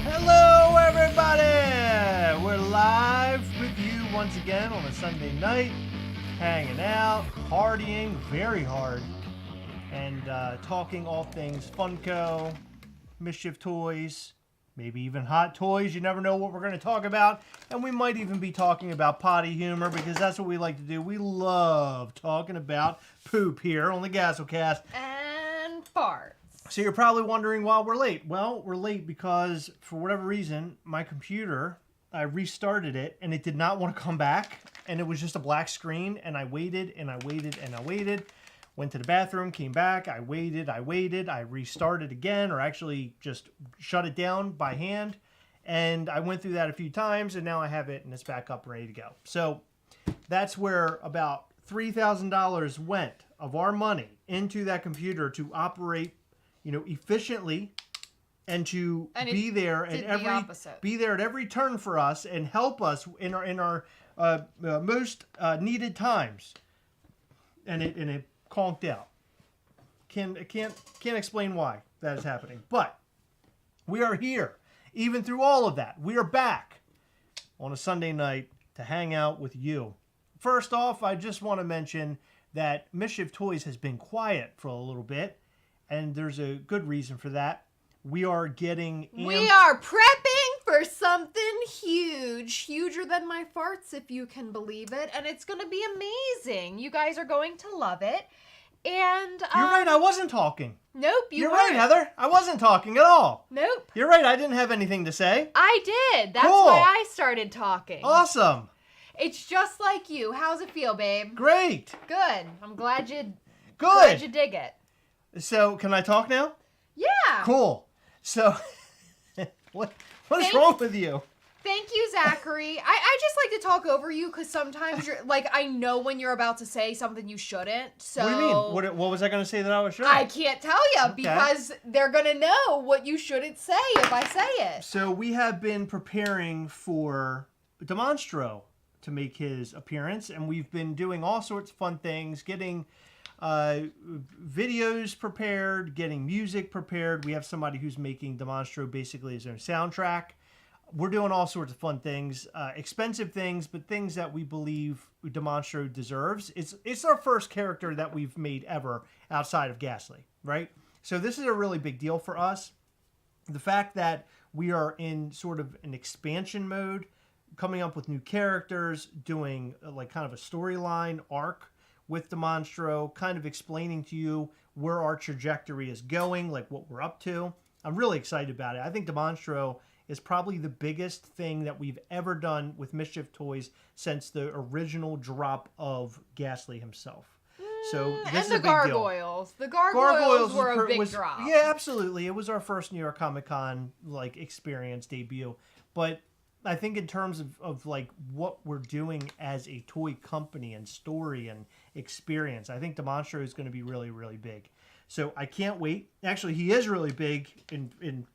Hello, everybody! We're live with you once again on a Sunday night, hanging out, partying very hard, and talking all things Funko, Mischief toys, maybe even hot toys. You never know what we're going to talk about, and we might even be talking about potty humor because that's what we like to do. We love talking about poop here on the Gastlecast. And farts. So you're probably wondering why we're late. Well, we're late because for whatever reason, my computer, I restarted it and it did not want to come back. And it was just a black screen. And I waited and I waited and I waited. Went to the bathroom, came back. I waited. I restarted again, or actually just shut it down by hand. And I went through that a few times and now I have it and it's back up and ready to go. So that's where about $3,000 went of our money into that computer to operate, efficiently, and to be there at every turn for us and help us in our most needed times. And it conked out. Can't explain why that is happening, but we are here. Even through all of that, we are back on a Sunday night to hang out with you. First off, I just want to mention that Mischief Toys has been quiet for a little bit, and there's a good reason for that. We are getting... We are prepping for something huge. Huger than my farts, if you can believe it. And it's going to be amazing. You guys are going to love it. And you're right, I wasn't talking. Nope, You're right, Heather. I wasn't talking at all. Nope. You're right, I didn't have anything to say. I did. That's cool. why I started talking. Awesome. It's just like you. How's it feel, babe? Great. Good. I'm glad you dig it. So, can I talk now? Yeah. Cool. So, what is wrong with you? Thank you, Zachary. I just like to talk over you because sometimes you're like, I know when you're about to say something you shouldn't. So what do you mean? What was I going to say that I shouldn't? I can't tell you because they're going to know what you shouldn't say if I say it. So we have been preparing for Demonstro to make his appearance, and we've been doing all sorts of fun things, getting videos prepared, getting music prepared. We have somebody who's making Demonstro basically his own soundtrack. We're doing all sorts of fun things, expensive things, but things that we believe Demonstro deserves. It's our first character that we've made ever outside of Ghastly, right? So this is a really big deal for us. The fact that we are in sort of an expansion mode, coming up with new characters, doing like kind of a storyline arc with Demonstro, kind of explaining to you where our trajectory is going, like what we're up to. I'm really excited about it. I think Demonstro is probably the biggest thing that we've ever done with Mischief Toys since the original drop of Ghastly himself. So this is a big gargoyles. Deal. The gargoyles were a big drop. Yeah, absolutely. It was our first New York Comic Con experience debut. But I think in terms of like what we're doing as a toy company and story and experience, I think Demonstro is going to be really, really big. So I can't wait. Actually, he is really big in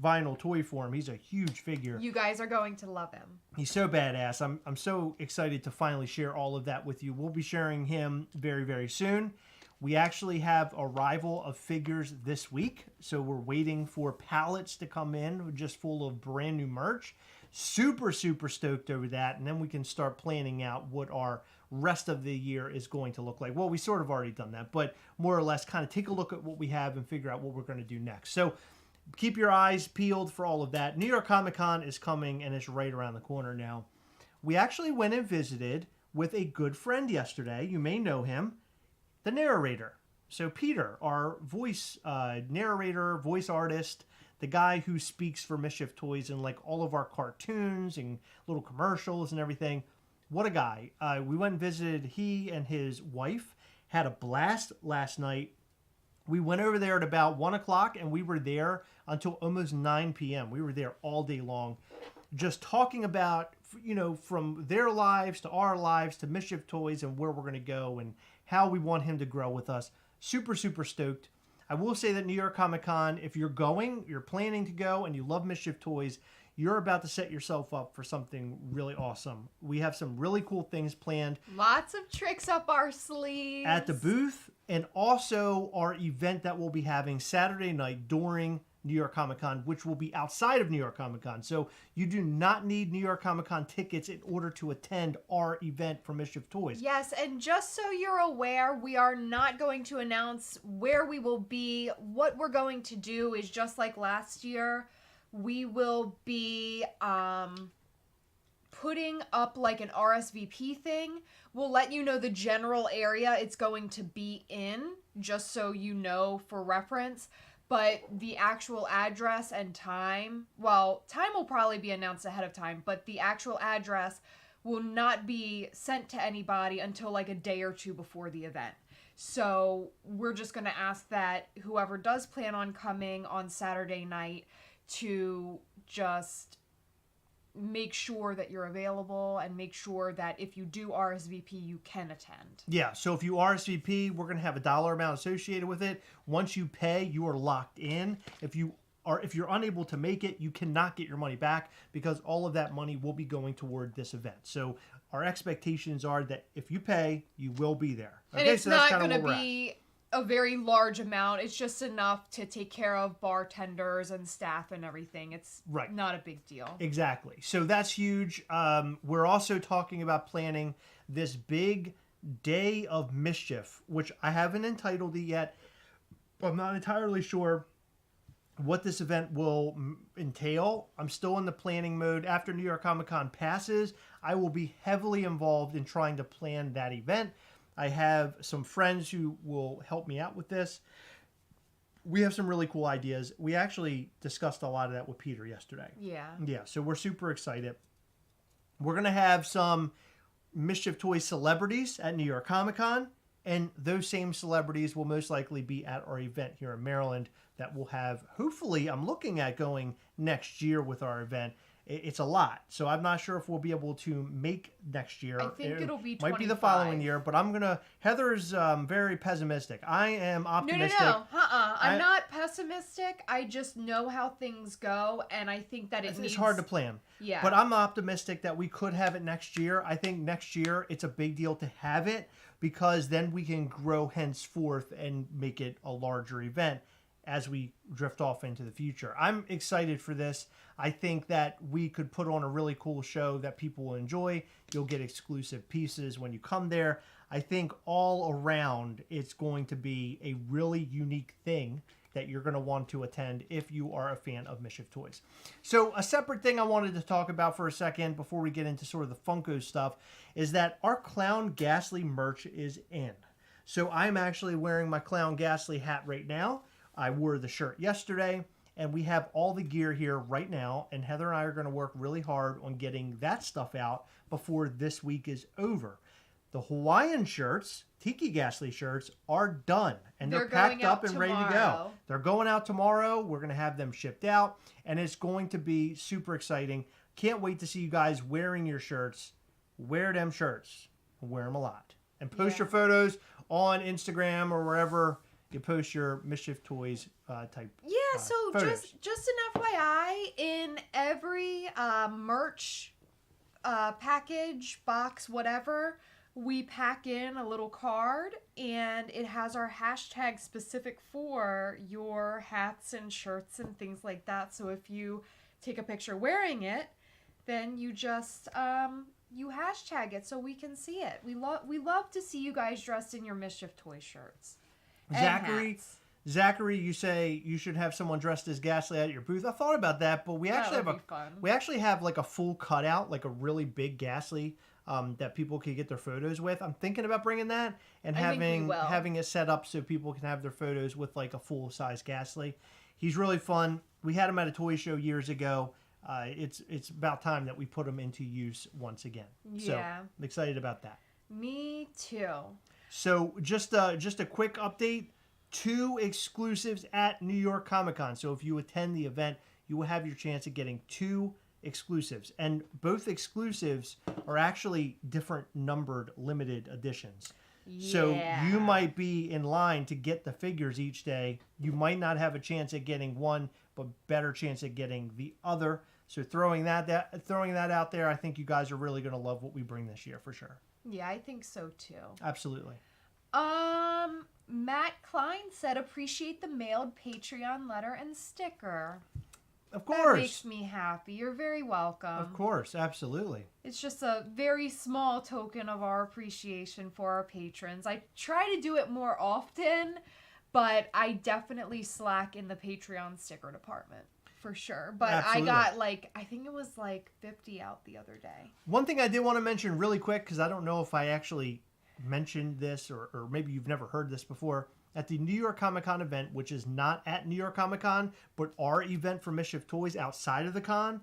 vinyl toy form. He's a huge figure. You guys are going to love him. He's so badass. I'm so excited to finally share all of that with you. We'll be sharing him very, very soon. We actually have arrival of figures this week, so we're waiting for pallets to come in just full of brand new merch. Super, super stoked over that, and then we can start planning out what our rest of the year is going to look like. Well, we sort of already done that, but more or less kind of take a look at what we have and figure out what we're going to do next. So keep your eyes peeled for all of that. New York Comic Con is coming, and it's right around the corner now. We actually went and visited with a good friend yesterday. You may know him, the narrator. So Peter, our voice narrator, voice artist, the guy who speaks for Mischief Toys in like all of our cartoons and little commercials and everything. What a guy. We went and visited. He and his wife had a blast last night. We went over there at about 1 o'clock, and we were there until almost 9 p.m. We were there all day long, just talking about, from their lives to our lives to Mischief Toys and where we're going to go and how we want him to grow with us. Super, super stoked. I will say that New York Comic Con, if you're planning to go, and you love Mischief Toys, you're about to set yourself up for something really awesome. We have some really cool things planned. Lots of tricks up our sleeves. At the booth, and also our event that we'll be having Saturday night during New York Comic Con, which will be outside of New York Comic Con. So you do not need New York Comic Con tickets in order to attend our event for Mischief Toys. Yes, and just so you're aware, we are not going to announce where we will be. What we're going to do is just like last year, we will be putting up like an RSVP thing. We'll let you know the general area it's going to be in, just so you know for reference. But the actual address and time, well, time will probably be announced ahead of time, but the actual address will not be sent to anybody until like a day or two before the event. So we're just going to ask that whoever does plan on coming on Saturday night to just make sure that you're available and make sure that if you do RSVP, you can attend. Yeah, so if you RSVP, we're going to have a dollar amount associated with it. Once you pay, you are locked in. If you're unable to make it, you cannot get your money back because all of that money will be going toward this event. So our expectations are that if you pay, you will be there. Okay, And it's so that's not kind of going to be a very large amount. It's just enough to take care of bartenders and staff and everything. It's not a big deal. Exactly. So that's huge. We're also talking about planning this big day of mischief, which I haven't entitled it yet. I'm not entirely sure what this event will entail. I'm still in the planning mode. After New York Comic Con passes, I will be heavily involved in trying to plan that event. I have some friends who will help me out with this. We have some really cool ideas. We actually discussed a lot of that with Peter yesterday. Yeah, so we're super excited. We're going to have some Mischief Toys celebrities at New York Comic Con, and those same celebrities will most likely be at our event here in Maryland that we'll have, hopefully, I'm looking at going next year with our event. It's a lot, so I'm not sure if we'll be able to make next year. I think it'll be 25. Might be the following year, but Heather's very pessimistic. I am optimistic. No. I'm not pessimistic. I just know how things go, and I think that it's hard to plan. Yeah. But I'm optimistic that we could have it next year. I think next year it's a big deal to have it because then we can grow henceforth and make it a larger event as we drift off into the future. I'm excited for this. I think that we could put on a really cool show that people will enjoy. You'll get exclusive pieces when you come there. I think all around it's going to be a really unique thing that you're going to want to attend if you are a fan of Mischief Toys. So a separate thing I wanted to talk about for a second before we get into sort of the Funko stuff is that our Clown Ghastly merch is in. So I'm actually wearing my Clown Ghastly hat right now. I wore the shirt yesterday, and we have all the gear here right now, and Heather and I are going to work really hard on getting that stuff out before this week is over. The Hawaiian shirts, Tiki Ghastly shirts, are done, and they're packed up and ready to go. They're going out tomorrow. We're going to have them shipped out, and it's going to be super exciting. Can't wait to see you guys wearing your shirts. Wear them shirts. Wear them a lot. And post your photos on Instagram or wherever you post your Mischief Toys type. Yeah, so photos. just an FYI, in every merch package, box, whatever, we pack in a little card, and it has our hashtag specific for your hats and shirts and things like that. So if you take a picture wearing it, then you just you hashtag it so we can see it. We love to see you guys dressed in your Mischief Toy shirts. Zachary, you say you should have someone dressed as Ghastly at your booth. I thought about that, but we actually have like a full cutout, like a really big Ghastly that people can get their photos with. I'm thinking about bringing that and having it set up so people can have their photos with like a full size Ghastly. He's really fun. We had him at a toy show years ago. It's about time that we put him into use once again. Yeah. So I'm excited about that. Me too. So just a quick update, 2 exclusives at New York Comic Con. So if you attend the event, you will have your chance of getting 2 exclusives. And both exclusives are actually different numbered limited editions. Yeah. So you might be in line to get the figures each day. You might not have a chance at getting one, but better chance at getting the other. So throwing that out there, I think you guys are really going to love what we bring this year for sure. Yeah, I think so too. Absolutely. Matt Klein said, appreciate the mailed Patreon letter and sticker. Of course. That makes me happy. You're very welcome. Of course, absolutely. It's just a very small token of our appreciation for our patrons. I try to do it more often, but I definitely slack in the Patreon sticker department. For sure. But absolutely. I got I think it was 50 out the other day. One thing I did want to mention really quick, because I don't know if I actually mentioned this or maybe you've never heard this before. At the New York Comic Con event, which is not at New York Comic Con, but our event for Mischief Toys outside of the con,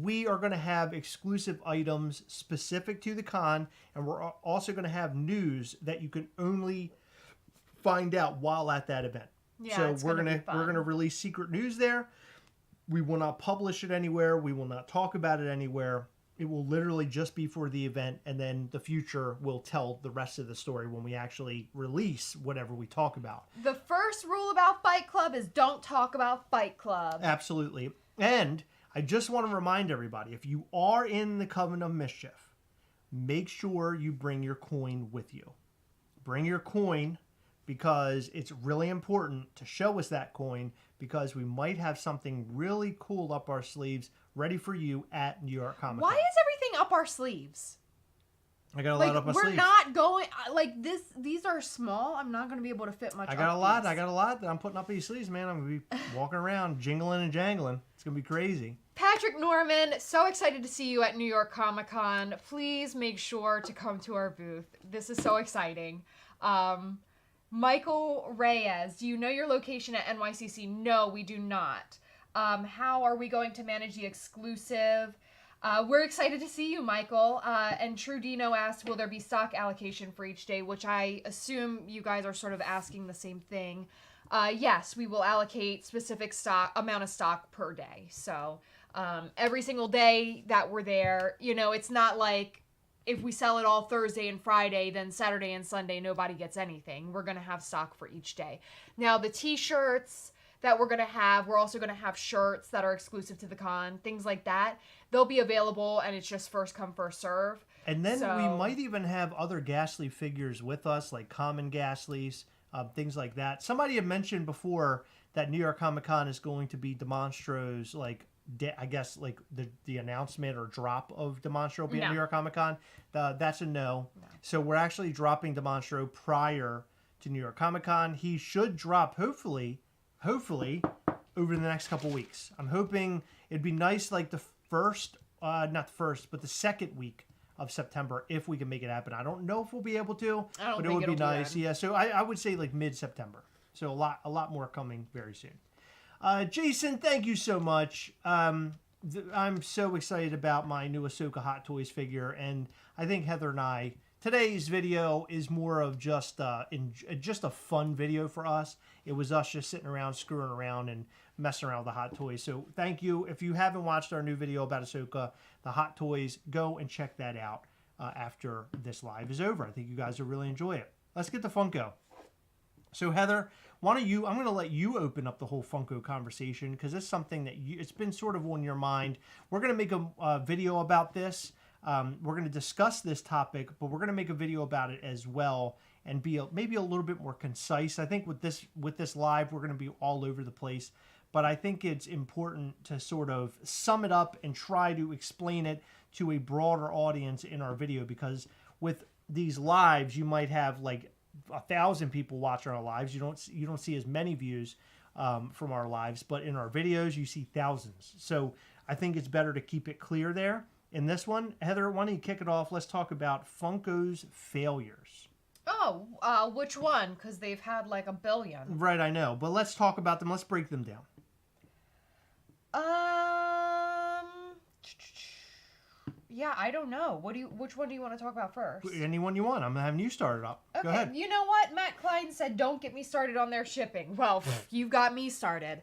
we are going to have exclusive items specific to the con, and we're also going to have news that you can only find out while at that event. Yeah, so we're gonna release secret news there. We will not publish it anywhere. We will not talk about it anywhere. It will literally just be for the event, and then the future will tell the rest of the story when we actually release whatever we talk about. The first rule about Fight Club is don't talk about Fight Club. Absolutely. And I just want to remind everybody, if you are in the Coven of Mischief, make sure you bring your coin with you. Bring your coin, because it's really important to show us that coin, because we might have something really cool up our sleeves ready for you at New York Comic Con. Why is everything up our sleeves? I got a lot up my sleeves. We're not going like this. These are small. I'm not going to be able to fit much. I got a lot that I'm putting up these sleeves, man. I'm going to be walking around jingling and jangling. It's going to be crazy. Patrick Norman, so excited to see you at New York Comic Con. Please make sure to come to our booth. This is so exciting. Michael Reyes, do you know your location at NYCC? No, we do not. How are we going to manage the exclusive? We're excited to see you, Michael. And Trudino asked, will there be stock allocation for each day? Which I assume you guys are sort of asking the same thing. Yes, we will allocate specific amount of stock per day. So every single day that we're there, you know, it's not like if we sell it all Thursday and Friday, then Saturday and Sunday, nobody gets anything. We're going to have stock for each day. Now, the t-shirts that we're going to have, we're also going to have shirts that are exclusive to the con, things like that. They'll be available, and it's just first come, first serve. And then we might even have other Ghastly figures with us, like common Ghastlies, things like that. Somebody had mentioned before that New York Comic Con is going to be Demonstro's, like, I guess, like the announcement or drop of Demonstro will be at New York Comic Con. That's a no. So we're actually dropping Demonstro prior to New York Comic Con. He should drop, hopefully, over the next couple weeks. I'm hoping it'd be nice, like the first, not the first, but the second week of September, if we can make it happen. I don't know if we'll be able to, but it would be nice. Yeah, so I would say like mid-September. So a lot more coming very soon. Jason, thank you so much. I'm so excited about my new Ahsoka Hot Toys figure, and I think Heather and I, today's video is more of just a fun video for us. It was us just sitting around, screwing around, and messing around with the Hot Toys. So thank you. If you haven't watched our new video about Ahsoka, the Hot Toys, go and check that out after this live is over. I think you guys will really enjoy it. Let's get to Funko. So Heather, I'm going to let you open up the whole Funko conversation, because it's something that it's been sort of on your mind. We're going to make a video about this. We're going to discuss this topic, but we're going to make a video about it as well, and be maybe a little bit more concise. I think with this live, we're going to be all over the place, but I think it's important to sort of sum it up and try to explain it to a broader audience in our video, because with these lives, you might have like 1,000 people watching our lives. You don't see as many views from our lives, but in our videos you see thousands. So I think it's better to keep it clear there. In this one, Heather, why don't you kick it off? Let's talk about Funko's failures. Oh, which one? Because they've had like a billion. Right, I know, but let's talk about them. Let's break them down. Yeah, I don't know. Which one do you want to talk about first? Anyone you want. I'm having you start it up. Okay. Go ahead. You know what? Matt Klein said, don't get me started on their shipping. Well, you got me started.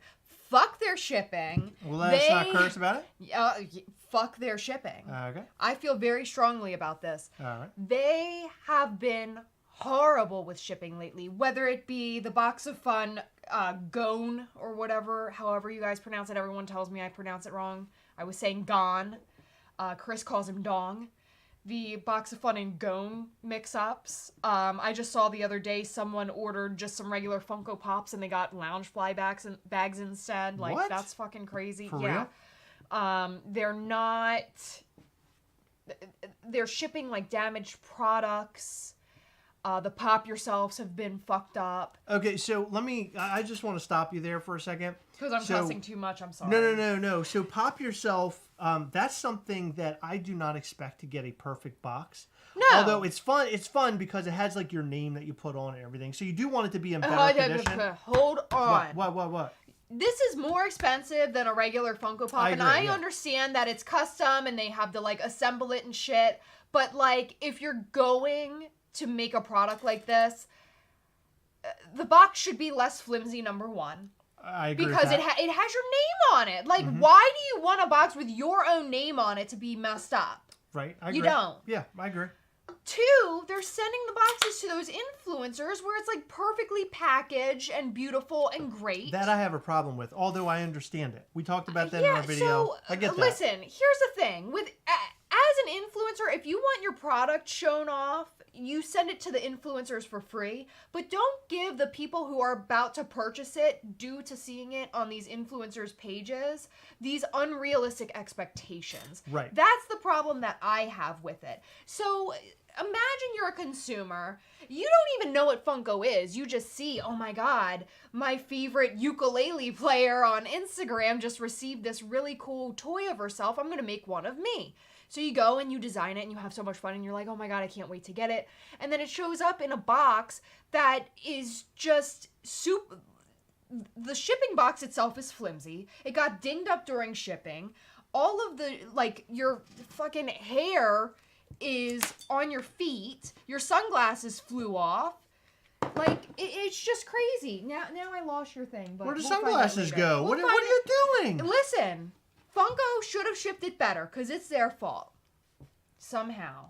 Fuck their shipping. Well, let's not curse about it. Fuck their shipping. Okay. I feel very strongly about this. All right. They have been horrible with shipping lately, whether it be the Box of Fun, Gone, or whatever, however you guys pronounce it. Everyone tells me I pronounce it wrong. I was saying Gone. Chris calls him Dong. The Box of Fun and Gone mix-ups. I just saw the other day someone ordered just some regular Funko Pops and they got Loungefly bags instead. Like, what? That's fucking crazy. For real? They're shipping like damaged products. The Pop Yourselves have been fucked up. Okay, so I just want to stop you there for a second. Because I'm cussing too much, I'm sorry. No. So Pop Yourself, that's something that I do not expect to get a perfect box. No. Although it's fun because it has like your name that you put on and everything. So you do want it to be in better condition. Hold on. What? This is more expensive than a regular Funko Pop. I understand that it's custom and they have to like assemble it and shit. But like, if you're going to make a product like this, the box should be less flimsy, number one. I agree because with that. it has your name on it. Like, Mhm. why do you want a box with your own name on it to be messed up? Right, I agree. You don't. Yeah, I agree. 2, they're sending the boxes to those influencers where it's like perfectly packaged and beautiful and great. That I have a problem with, although I understand it. We talked about that in Yeah, our video. so I get that. listen, here's the thing. As an influencer, if you want your product shown off, you send it to the influencers for free, but don't give the people who are about to purchase it, due to seeing it on these influencers' pages, these unrealistic expectations. Right. That's the problem that I have with it. So imagine you're a consumer. You don't even know what Funko is. You just see, oh my God, my favorite ukulele player on Instagram just received this really cool toy of herself. I'm going to make one of me. So you go and you design it and you have so much fun and you're like, oh my God, I can't wait to get it. And then it shows up in a box that is just soup. The shipping box itself is flimsy. It got dinged up during shipping. All of the, like, your fucking hair is on your feet. Your sunglasses flew off. Like, it's just crazy. Now I lost your thing. But Where do we'll find out sunglasses later. go? We'll What find are you doing? Listen, Funko should have shipped it better because it's their fault. Somehow.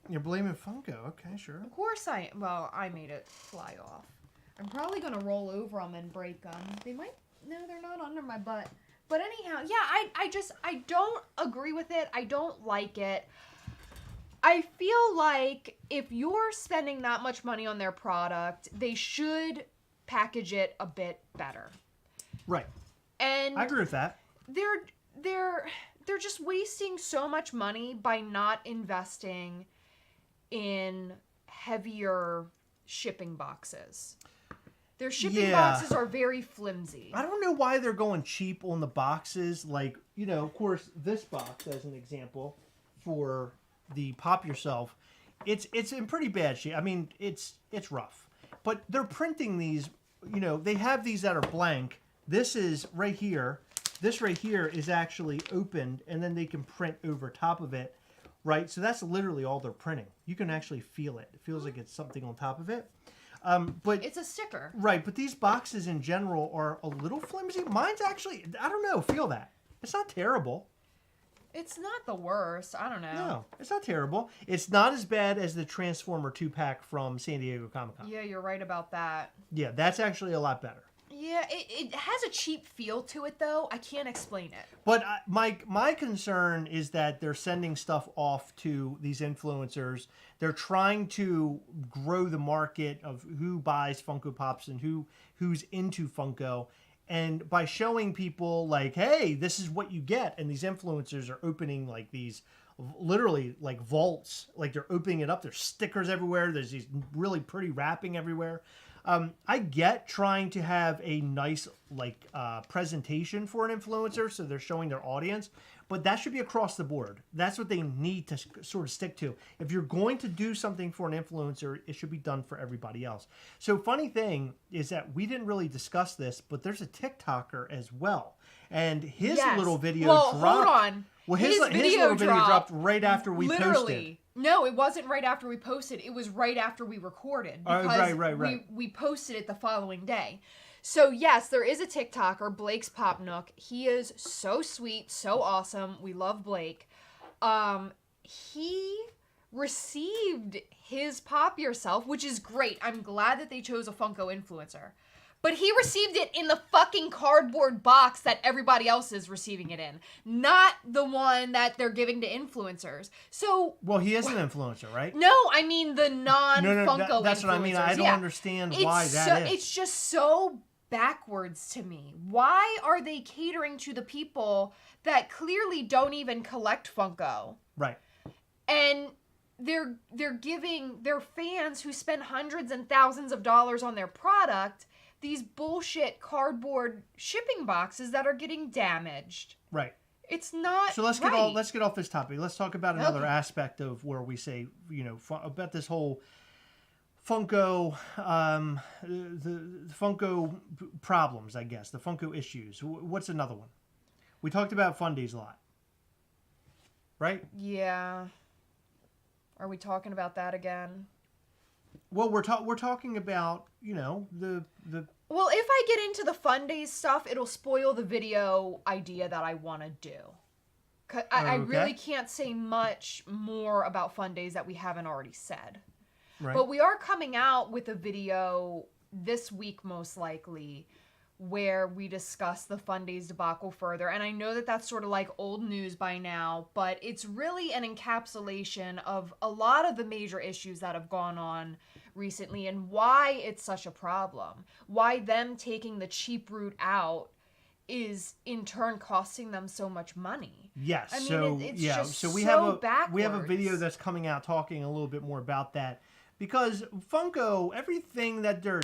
You're blaming Funko. Okay, sure. Of course I made it fly off. I'm probably going to roll over them and break them. They might, no, they're not under my butt. But anyhow, yeah, I don't agree with it. I don't like it. I feel like if you're spending that much money on their product, they should package it a bit better. Right. And I agree with that. They're just wasting so much money by not investing in heavier shipping boxes. Their shipping boxes are very flimsy. I don't know why they're going cheap on the boxes. Like, you know, of course, this box, as an example, for the Pop Yourself, it's in pretty bad shape. I mean, it's rough. But they're printing these, you know, they have these that are blank. This is right here. This right here is actually opened, and then they can print over top of it, right? So that's literally all they're printing. You can actually feel it. It feels like it's something on top of it. But it's a sticker. Right, but these boxes in general are a little flimsy. Mine's actually, I don't know, feel that. It's not terrible. It's not the worst. I don't know. No, it's not terrible. It's not as bad as the Transformer 2-pack from San Diego Comic-Con. Yeah, you're right about that. Yeah, that's actually a lot better. Yeah, it has a cheap feel to it, though. I can't explain it. But my concern is that they're sending stuff off to these influencers. They're trying to grow the market of who buys Funko Pops and who's into Funko. And by showing people, like, hey, this is what you get. And these influencers are opening, like, these literally, like, vaults. Like, they're opening it up. There's stickers everywhere. There's these really pretty wrapping everywhere. I get trying to have a nice, like, presentation for an influencer, so they're showing their audience, but that should be across the board. That's what they need to sort of stick to. If you're going to do something for an influencer, it should be done for everybody else. So funny thing is that we didn't really discuss this, but there's a TikToker as well, and his little video dropped. Hold on. Well, his little video dropped right after we posted. No, it wasn't right after we posted. It was right after we recorded. Because right. We posted it the following day. So, yes, there is a TikToker, Blake's Pop Nook. He is so sweet, so awesome. We love Blake. He received his Pop Yourself, which is great. I'm glad that they chose a Funko influencer. But he received it in the fucking cardboard box that everybody else is receiving it in. Not the one that they're giving to influencers. So... Well, he is an influencer, right? No, I mean the non-Funko No, that's influencers. what I mean. I don't understand why that is. It's just so backwards to me. Why are they catering to the people that clearly don't even collect Funko? Right. And... They're giving their fans who spend hundreds and thousands of dollars on their product these bullshit cardboard shipping boxes that are getting damaged. Right. It's not. So let's get off this topic. Let's talk about another aspect of where we say, you know, about this whole Funko, the Funko problems, I guess, the Funko issues. What's another one? We talked about Fundays a lot, right? Yeah. Are we talking about that again? Well, we're talking about, the Well, if I get into the Fundays stuff, it'll spoil the video idea that I want to do. I really can't say much more about Fundays that we haven't already said. Right. But we are coming out with a video this week, most likely, where we discuss the Fundays debacle further. And I know that that's sort of like old news by now, but it's really an encapsulation of a lot of the major issues that have gone on recently and why it's such a problem. Why them taking the cheap route out is in turn costing them so much money. Yes. I mean, so it's yeah. just So we so have a video that's coming out talking a little bit more about that, because Funko, everything that they're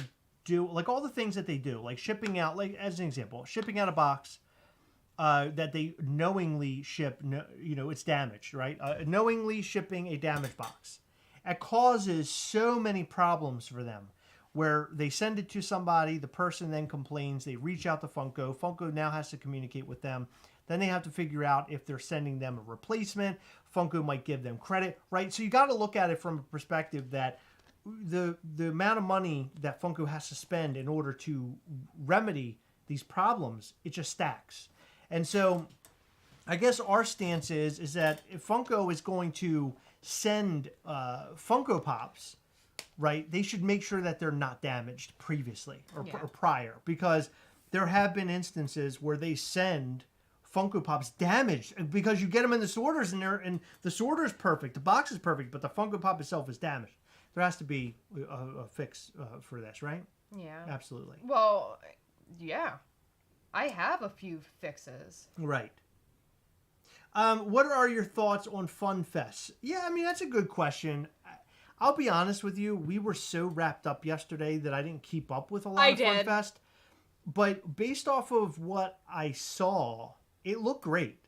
like all the things that they do, like shipping out, like as an example, shipping out a box that they knowingly ship, it's damaged, right? Knowingly shipping a damaged box. It causes so many problems for them, where they send it to somebody, the person then complains, they reach out to Funko. Funko now has to communicate with them. Then they have to figure out if they're sending them a replacement. Funko might give them credit, right? So you got to look at it from a perspective that the amount of money that Funko has to spend in order to remedy these problems, it just stacks. And so I guess our stance is that if Funko is going to send Funko Pops, right, they should make sure that they're not damaged previously or prior, because there have been instances where they send Funko Pops damaged because you get them in the sorters and the sorter's perfect, the box is perfect, but the Funko Pop itself is damaged. There has to be a fix for this, right? Yeah. Absolutely. Well, yeah. I have a few fixes. Right. What are your thoughts on Fun Fest? Yeah, I mean, that's a good question. I'll be honest with you. We were so wrapped up yesterday that I didn't keep up with a lot of Fun Fest. But based off of what I saw, it looked great.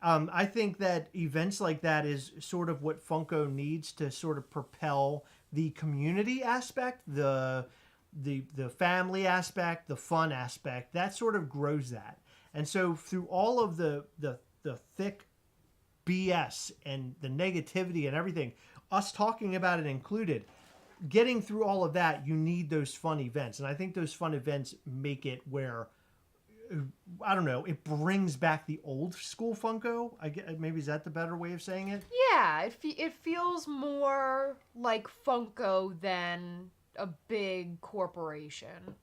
I think that events like that is sort of what Funko needs to sort of propel the community aspect, the family aspect, the fun aspect. That sort of grows that. And so through all of the thick BS and the negativity and everything, us talking about it included, getting through all of that, you need those fun events. And I think those fun events make it where, I don't know, it brings back the old school Funko. Maybe is that the better way of saying it? Yeah, it feels more like Funko than a big corporation.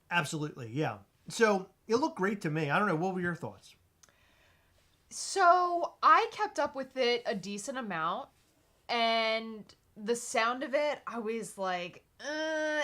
Absolutely, yeah. So it looked great to me. I don't know, what were your thoughts? So I kept up with it a decent amount, and the sound of it, I was like,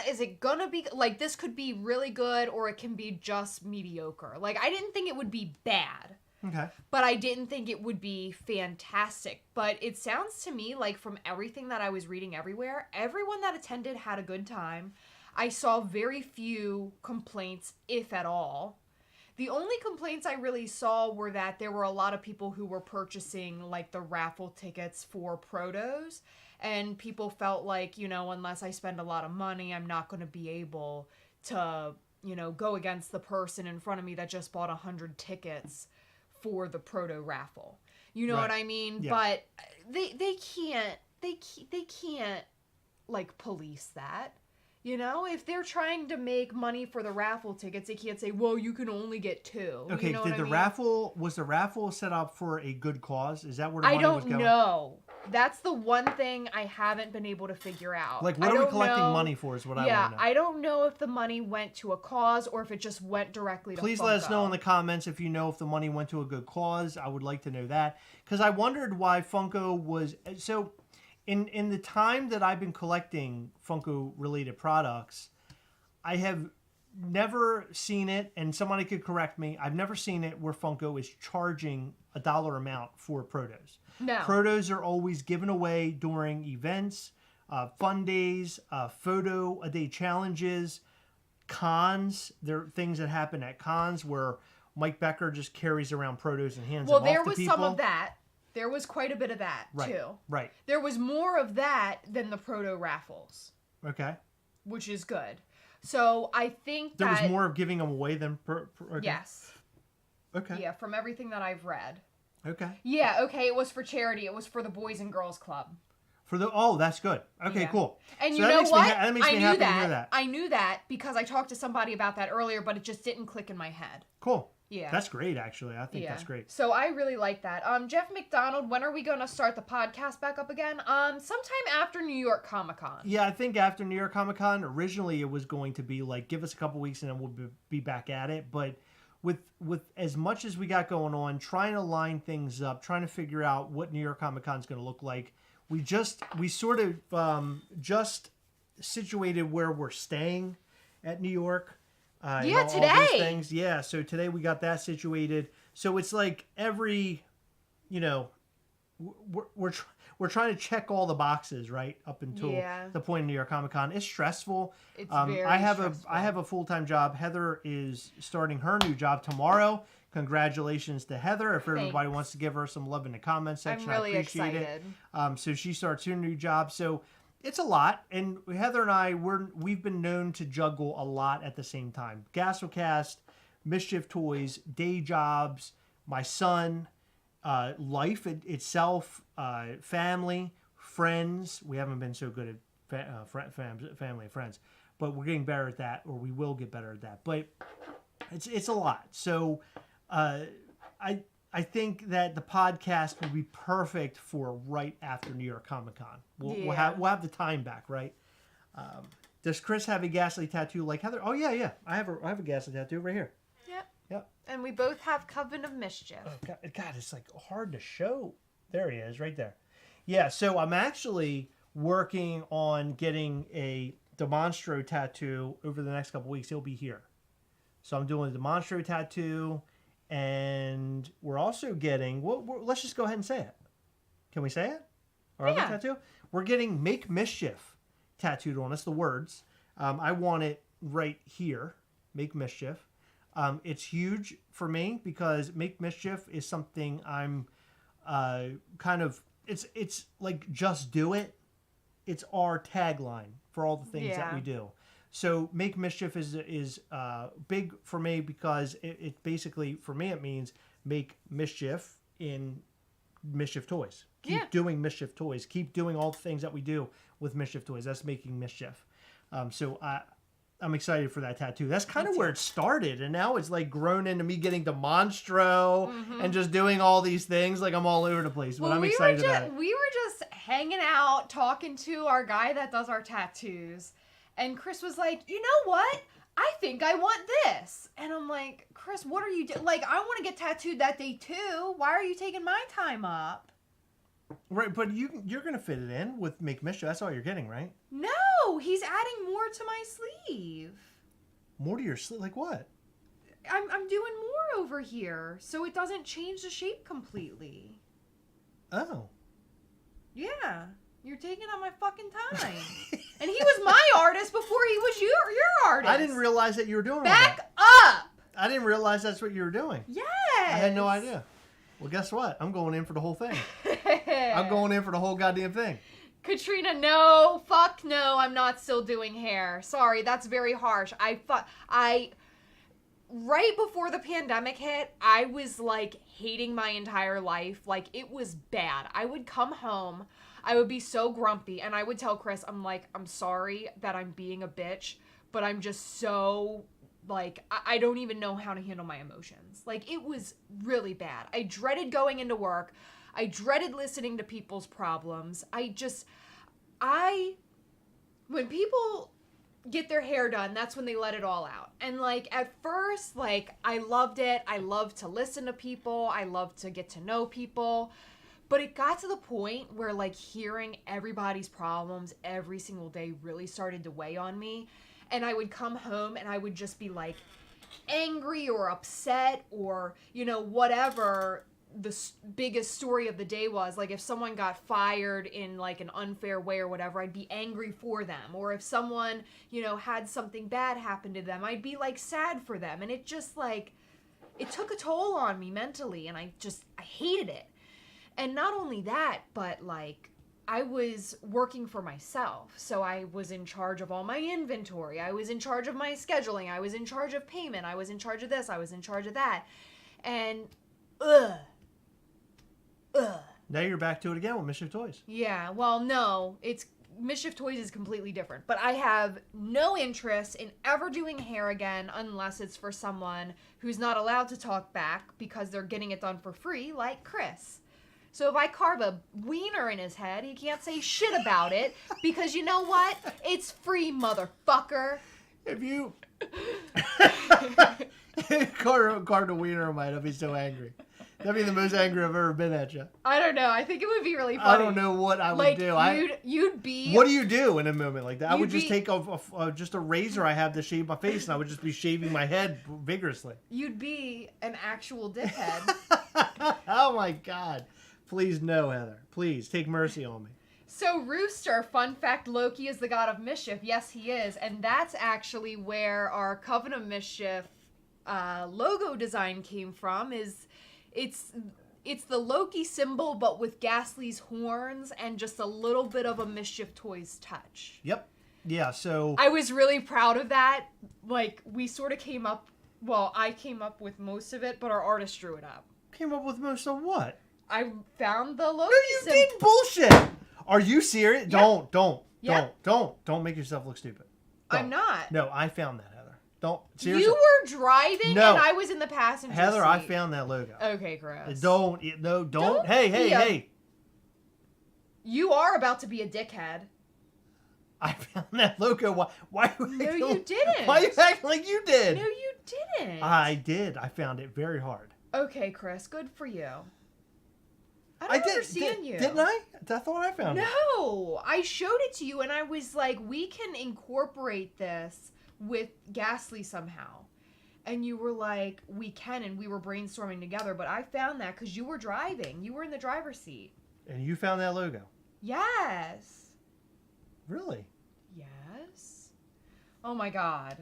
is it gonna be, like, this could be really good or it can be just mediocre. Like, I didn't think it would be bad. Okay. But I didn't think it would be fantastic. But it sounds to me like from everything that I was reading everywhere, everyone that attended had a good time. I saw very few complaints, if at all. The only complaints I really saw were that there were a lot of people who were purchasing, like, the raffle tickets for Protos. And people felt like, unless I spend a lot of money, I'm not going to be able to, go against the person in front of me that just bought 100 tickets for the Proto raffle. You know what I mean? Yeah. But they can't, like, police that. If they're trying to make money for the raffle tickets, they can't say, well, you can only get 2. Okay, was the raffle set up for a good cause? Is that where the money was going? I don't know. That's the one thing I haven't been able to figure out. Like, what are we collecting money for is what I want to know. Yeah, I don't know if the money went to a cause or if it just went directly to Funko. Please let us know in the comments if you know if the money went to a good cause. I would like to know that. Because I wondered why Funko was... So, in the time that I've been collecting Funko-related products, I have never seen it, and somebody could correct me, I've never seen it where Funko is charging a dollar amount for Protos. No. Protos are always given away during events, Fundays, photo a day challenges, cons. There are things that happen at cons where Mike Becker just carries around Protos and hands them off to people. Well, there was some of that. There was quite a bit of that, too. Right. There was more of that than the Proto raffles. Okay. Which is good. So I think there was more of giving them away than... Okay. Yes. Okay. Yeah, from everything that I've read. Okay. Yeah, okay, it was for charity. It was for the Boys and Girls Club. That's good. Okay, Yeah. cool. And So you that know makes me what? that makes me happy to hear that. I knew that because I talked to somebody about that earlier, but it just didn't click in my head. Cool. Yeah. That's great, actually. I think that's great. So I really like that. Jeff McDonald, when are we going to start the podcast back up again? Sometime after New York Comic Con. Yeah, I think after New York Comic Con, originally it was going to be like, give us a couple weeks and then we'll be back at it. But with as much as we got going on, trying to line things up, trying to figure out what New York Comic Con is going to look like, we sort of just situated where we're staying at New York. Today. All these things. Yeah, so today we got that situated. So it's like every, we're trying to check all the boxes, right, up until the point of New York Comic Con. It's stressful. It's very stressful. I have a full-time job. Heather is starting her new job tomorrow. Congratulations to Heather. If everybody wants to give her some love in the comments section, I'm really I appreciate excited. it. So she starts her new job. So it's a lot, and Heather and I, we've been known to juggle a lot at the same time. Gastlecast, Mischief Toys, day jobs, my son, life itself, family, friends. We haven't been so good at family and friends, but we're getting better at that, or we will get better at that. But it's a lot. So I think that the podcast will be perfect for right after New York Comic Con. We'll have the time back, right? Does Chris have a Ghastly tattoo like Heather? Oh yeah. I have a Ghastly tattoo right here. Yep. And we both have Coven of Mischief. Oh, God, it's like hard to show. There he is, right there. Yeah. So I'm actually working on getting a Demonstro tattoo over the next couple weeks. He'll be here. So I'm doing a Demonstro tattoo. And we're also getting, let's just go ahead and say it. Can we say it? Our other tattoo? We're getting Make Mischief tattooed on us, the words. I want it right here, Make Mischief. It's huge for me because Make Mischief is something I'm it's like just do it. It's our tagline for all the things that we do. So Make Mischief is big for me because it basically, for me, it means make mischief in Mischief Toys. Keep doing Mischief Toys. Keep doing all the things that we do with Mischief Toys. That's making mischief. So I'm excited for that tattoo. That's kind of where it started. And now it's like grown into me getting the Monstro and just doing all these things. Like I'm all over the place. But I'm excited about it. We were just hanging out, talking to our guy that does our tattoos. And Chris was like, you know what? I think I want this. And I'm like, Chris, what are you doing? Like, I want to get tattooed that day too. Why are you taking my time up? Right, but you're going to fit it in with Make Mischief. That's all you're getting, right? No, he's adding more to my sleeve. More to your sleeve? Like what? I'm doing more over here, so it doesn't change the shape completely. Oh. Yeah. You're taking up my fucking time. And he was my artist before he was your artist. I didn't realize that you were doing Back that. up! I didn't realize that's what you were doing. Yes! I had no idea. Well, guess what? I'm going in for the whole thing. I'm going in for the whole goddamn thing. Katrina, no. Fuck no. I'm not still doing hair. Sorry, that's very harsh. Right before the pandemic hit, I was like hating my entire life. Like it was bad. I would come home, I would be so grumpy, and I would tell Chris, I'm like, I'm sorry that I'm being a bitch, but I'm just so like, I don't even know how to handle my emotions. Like it was really bad. I dreaded going into work. I dreaded listening to people's problems. When people get their hair done, that's when they let it all out. And like at first, like I loved it. I loved to listen to people. I loved to get to know people. But it got to the point where like hearing everybody's problems every single day really started to weigh on me. And I would come home and I would just be like angry or upset or, you know, whatever the biggest story of the day was. Like if someone got fired in like an unfair way or whatever, I'd be angry for them. Or if someone, you know, had something bad happen to them, I'd be like sad for them. And it just like, it took a toll on me mentally, and I hated it. And not only that, but like I was working for myself. So I was in charge of all my inventory. I was in charge of my scheduling. I was in charge of payment. I was in charge of this. I was in charge of that. And Now you're back to it again with Mischief Toys. Yeah, well, no, it's Mischief Toys is completely different. But I have no interest in ever doing hair again unless it's for someone who's not allowed to talk back because they're getting it done for free, like Chris. So if I carve a wiener in his head, he can't say shit about it because you know what? It's free, motherfucker. If you carved a wiener on mine, I'd be so angry. That'd be the most angry I've ever been at you. I don't know. I think it would be really funny. I don't know what I would do. You'd be... What do you do in a moment like that? I would just take just a razor I have to shave my face, and I would just be shaving my head vigorously. You'd be an actual dickhead. Oh my God. Please no, Heather. Please, take mercy on me. So Rooster, fun fact, Loki is the god of mischief. Yes, he is. And that's actually where our Coven of Mischief logo design came from. It's the Loki symbol, but with Ghastly's horns and just a little bit of a Mischief Toys touch. Yep. Yeah, so... I was really proud of that. Like, we sort of came up... Well, I came up with most of it, but our artist drew it up. Came up with most of what? I found the Loki No, you did bullshit! Are you serious? Yep. Don't make yourself look stupid. Don't. I'm not. No, I found that, Heather. Don't. Seriously. You were driving No. and I was in the passenger Heather, seat. I found that logo. Okay, Chris. Don't. Hey. You are about to be a dickhead. I found that logo. Why No, you didn't. Why you acting like you did? No, you didn't. I did. I found it very hard. Okay, Chris. Good for you. I don't understand you. Didn't I? I thought I found it. No, I showed it to you and I was like, we can incorporate this with Ghastly somehow. And you were like, we can, and we were brainstorming together, but I found that because you were driving. You were in the driver's seat. And you found that logo? Yes. Really? Yes. Oh my God.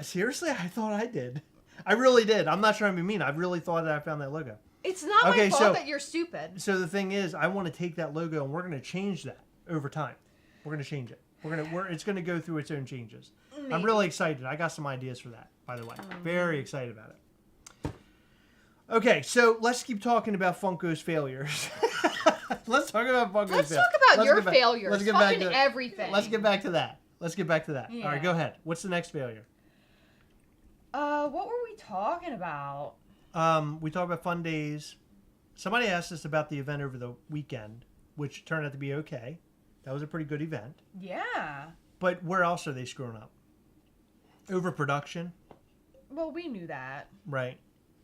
Seriously? I thought I did. I really did. I'm not trying to be mean. I really thought that I found that logo. It's not my fault that you're stupid. So the thing is, I want to take that logo and we're going to change that over time. We're going to change it. It's going to go through its own changes. Maybe. I'm really excited. I got some ideas for that, by the way. Very excited about it. Okay, so let's keep talking about Funko'S failures. Let's talk about Funko'S failures. Let's talk about your failures. Let's get back to everything. Let's get back to that. Yeah. All right, go ahead. What's the next failure? What were we talking about? We talked about Fundays. Somebody asked us about the event over the weekend, which turned out to be okay. That was a pretty good event. Yeah. But where else are they screwing up? Overproduction. Well, we knew that. Right.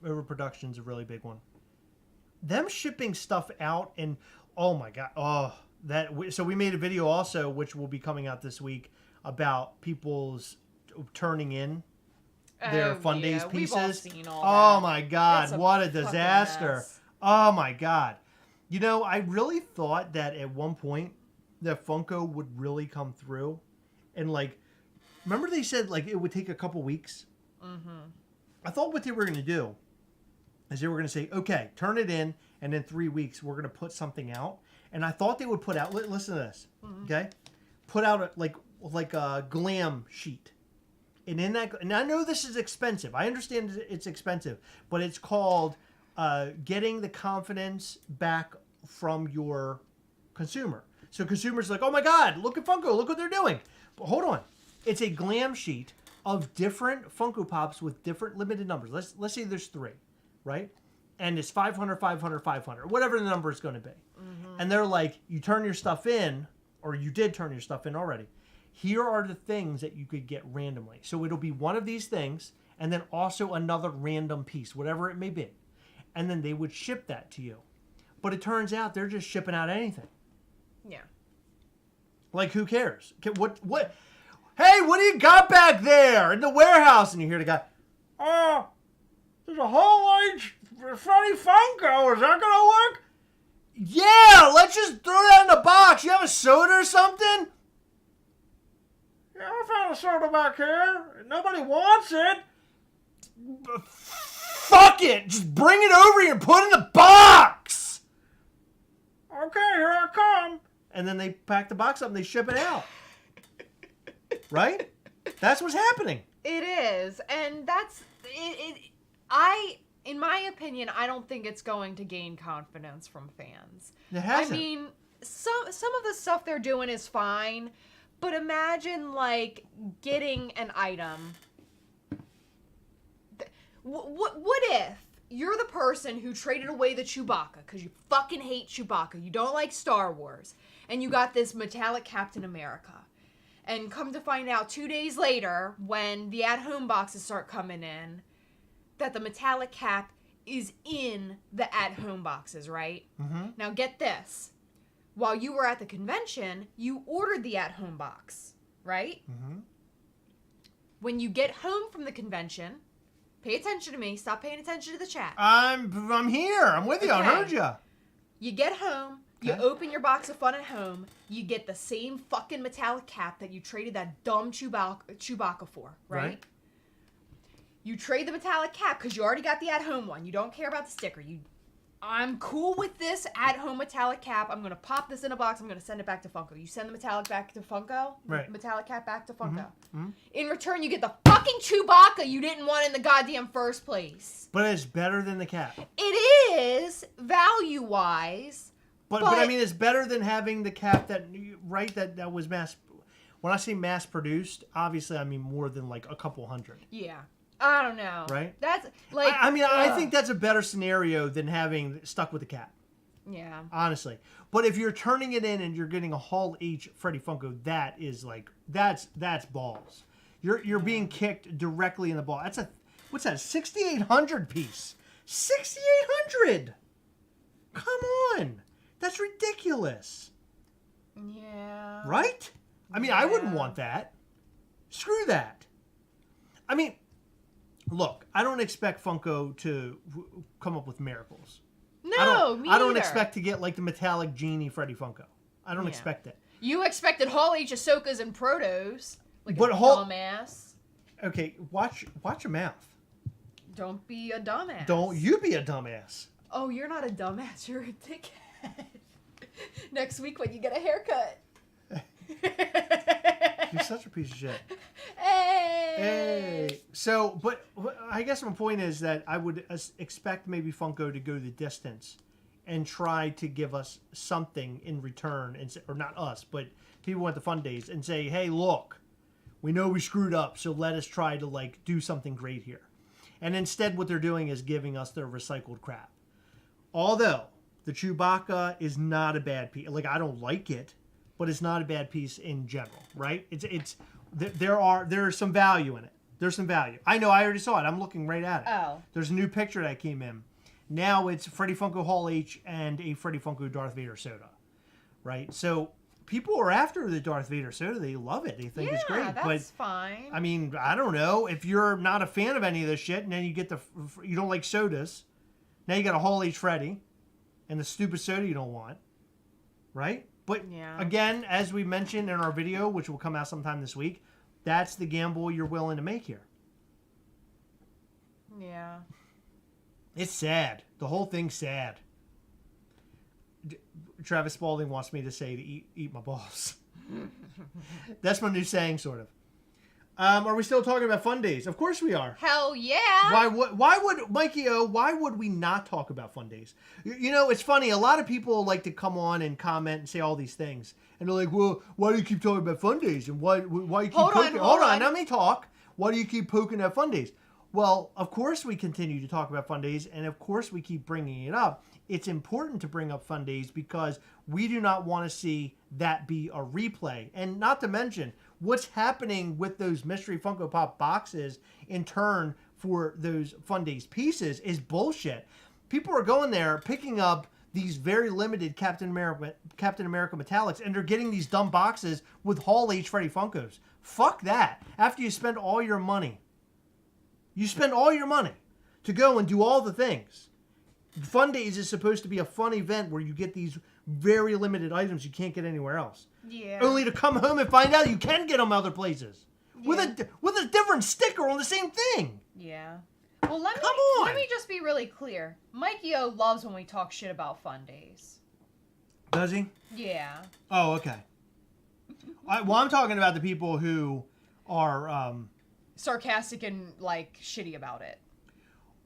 Overproduction's a really big one. Them shipping stuff out and, oh my God. So we made a video also, which will be coming out this week, about people's turning in their Fundays pieces. We've all seen all that. Oh my God, what a disaster. Oh my God. You know, I really thought that at one point that Funko would really come through and like, remember they said like it would take a couple weeks? Mm-hmm. I thought what they were going to do is they were going to say, okay, turn it in and in 3 weeks we're going to put something out. And I thought they would put out, listen to this, okay? Put out like a glam sheet. And in that, and I know this is expensive. I understand it's expensive, but it's called getting the confidence back from your consumer. So consumers are like, oh my God, look at Funko, look what they're doing. But hold on, it's a glam sheet of different Funko Pops with different limited numbers. Let's say there's 3, right? And it's 500, 500, 500, whatever the number is going to be. Mm-hmm. And they're like, you turn your stuff in, or you did turn your stuff in already. Here are the things that you could get randomly. So it'll be one of these things, and then also another random piece, whatever it may be. And then they would ship that to you. But it turns out they're just shipping out anything. Yeah. Like, who cares? What? Hey, what do you got back there in the warehouse? And you hear the guy, oh, there's a whole large funny Funko. Is that going to work? Yeah, let's just throw that in the box. You have a soda or something? Yeah, I found a soda back here. Nobody wants it. Fuck it. Just bring it over here and put it in the box. Okay, here I come. And then they pack the box up and they ship it out. Right? That's what's happening. It is. And that's... in my opinion, I don't think it's going to gain confidence from fans. It hasn't. I mean, some of the stuff they're doing is fine, but imagine like getting an item. What if you're the person who traded away the Chewbacca because you fucking hate Chewbacca, you don't like Star Wars, and you got this metallic Captain America, and come to find out 2 days later when the at-home boxes start coming in that the metallic cap is in the at-home boxes, right? Mm-hmm. Now get this. While you were at the convention, you ordered the at-home box, right? Mm-hmm. When you get home from the convention, pay attention to me. Stop paying attention to the chat. I'm here. I'm with you. Okay. I heard you. You get home. You Okay. open your box of fun at home. You get the same fucking metallic cap that you traded that dumb Chewbacca for, right? You trade the metallic cap because you already got the at-home one. You don't care about the sticker. I'm cool with this at-home metallic cap. I'm going to pop this in a box. I'm going to send it back to Funko. You send the metallic back to Funko. Right. Metallic cap back to Funko. Mm-hmm. In return, you get the fucking Chewbacca you didn't want in the goddamn first place. But it's better than the cap. It is, value-wise. But I mean, it's better than having the cap that was mass. When I say mass produced, obviously I mean more than like a couple hundred. Yeah. I don't know. Right? That's like. I think that's a better scenario than having stuck with the cap. Yeah. Honestly. But if you're turning it in and you're getting a Hall H Freddy Funko, that is like that's balls. You're being kicked directly in the ball. What's that? 6,800 piece. 6,800. Come on. That's ridiculous. Yeah. Right? I mean, I wouldn't want that. Screw that. I mean, look, I don't expect Funko to come up with miracles. No, I don't expect to get like the metallic genie Freddy Funko. I don't expect it. You expected Hall H Ahsokas and Protos. Like But a dumbass. Okay, watch your mouth. Don't be a dumbass. Don't you be a dumbass. Oh, you're not a dumbass. You're a dickhead. Next week when you get a haircut. You're such a piece of shit. Hey. So, but I guess my point is that I would expect maybe Funko to go the distance and try to give us something in return, or not us, but people at the Fundays, and say, hey, look, we know we screwed up, so let us try to like do something great here. And instead what they're doing is giving us their recycled crap. Although the Chewbacca is not a bad piece. Like, I don't like it, but it's not a bad piece in general, right? There's some value in it. There's some value. I know, I already saw it. I'm looking right at it. Oh. There's a new picture that came in. Now it's Freddy Funko Hall H and a Freddy Funko Darth Vader soda, right? So people are after the Darth Vader soda. They love it. They think it's great. Yeah, that's fine. I mean, I don't know. If you're not a fan of any of this shit, and then you get you don't like sodas, now you got a Hall H Freddy and the stupid soda you don't want, right? But again, as we mentioned in our video, which will come out sometime this week, that's the gamble you're willing to make here. Yeah. It's sad. The whole thing's sad. Travis Spaulding wants me to say to eat my balls. That's my new saying, sort of. Are we still talking about Fundays? Of course we are. Hell yeah. Why would Mikey O? Why would we not talk about Fundays? You know, it's funny. A lot of people like to come on and comment and say all these things, and they're like, "Well, why do you keep talking about Fundays? And why you keep poking?" Hold on, let me talk. Why do you keep poking at Fundays? Well, of course we continue to talk about Fundays, and of course we keep bringing it up. It's important to bring up Fundays because we do not want to see that be a replay. And not to mention, what's happening with those Mystery Funko Pop boxes in turn for those Fundays pieces is bullshit. People are going there, picking up these very limited Captain America metallics, and they're getting these dumb boxes with Hall H Freddy Funkos. Fuck that. After you spend all your money. You spend all your money to go and do all the things. Fundays is supposed to be a fun event where you get these very limited items you can't get anywhere else. Yeah. Only to come home and find out you can get them other places. Yeah. With a different sticker on the same thing. Yeah. Well, let me just be really clear. Mikey O loves when we talk shit about Fundays. Does he? Yeah. Oh, okay. I'm talking about the people who are... sarcastic and, like, shitty about it.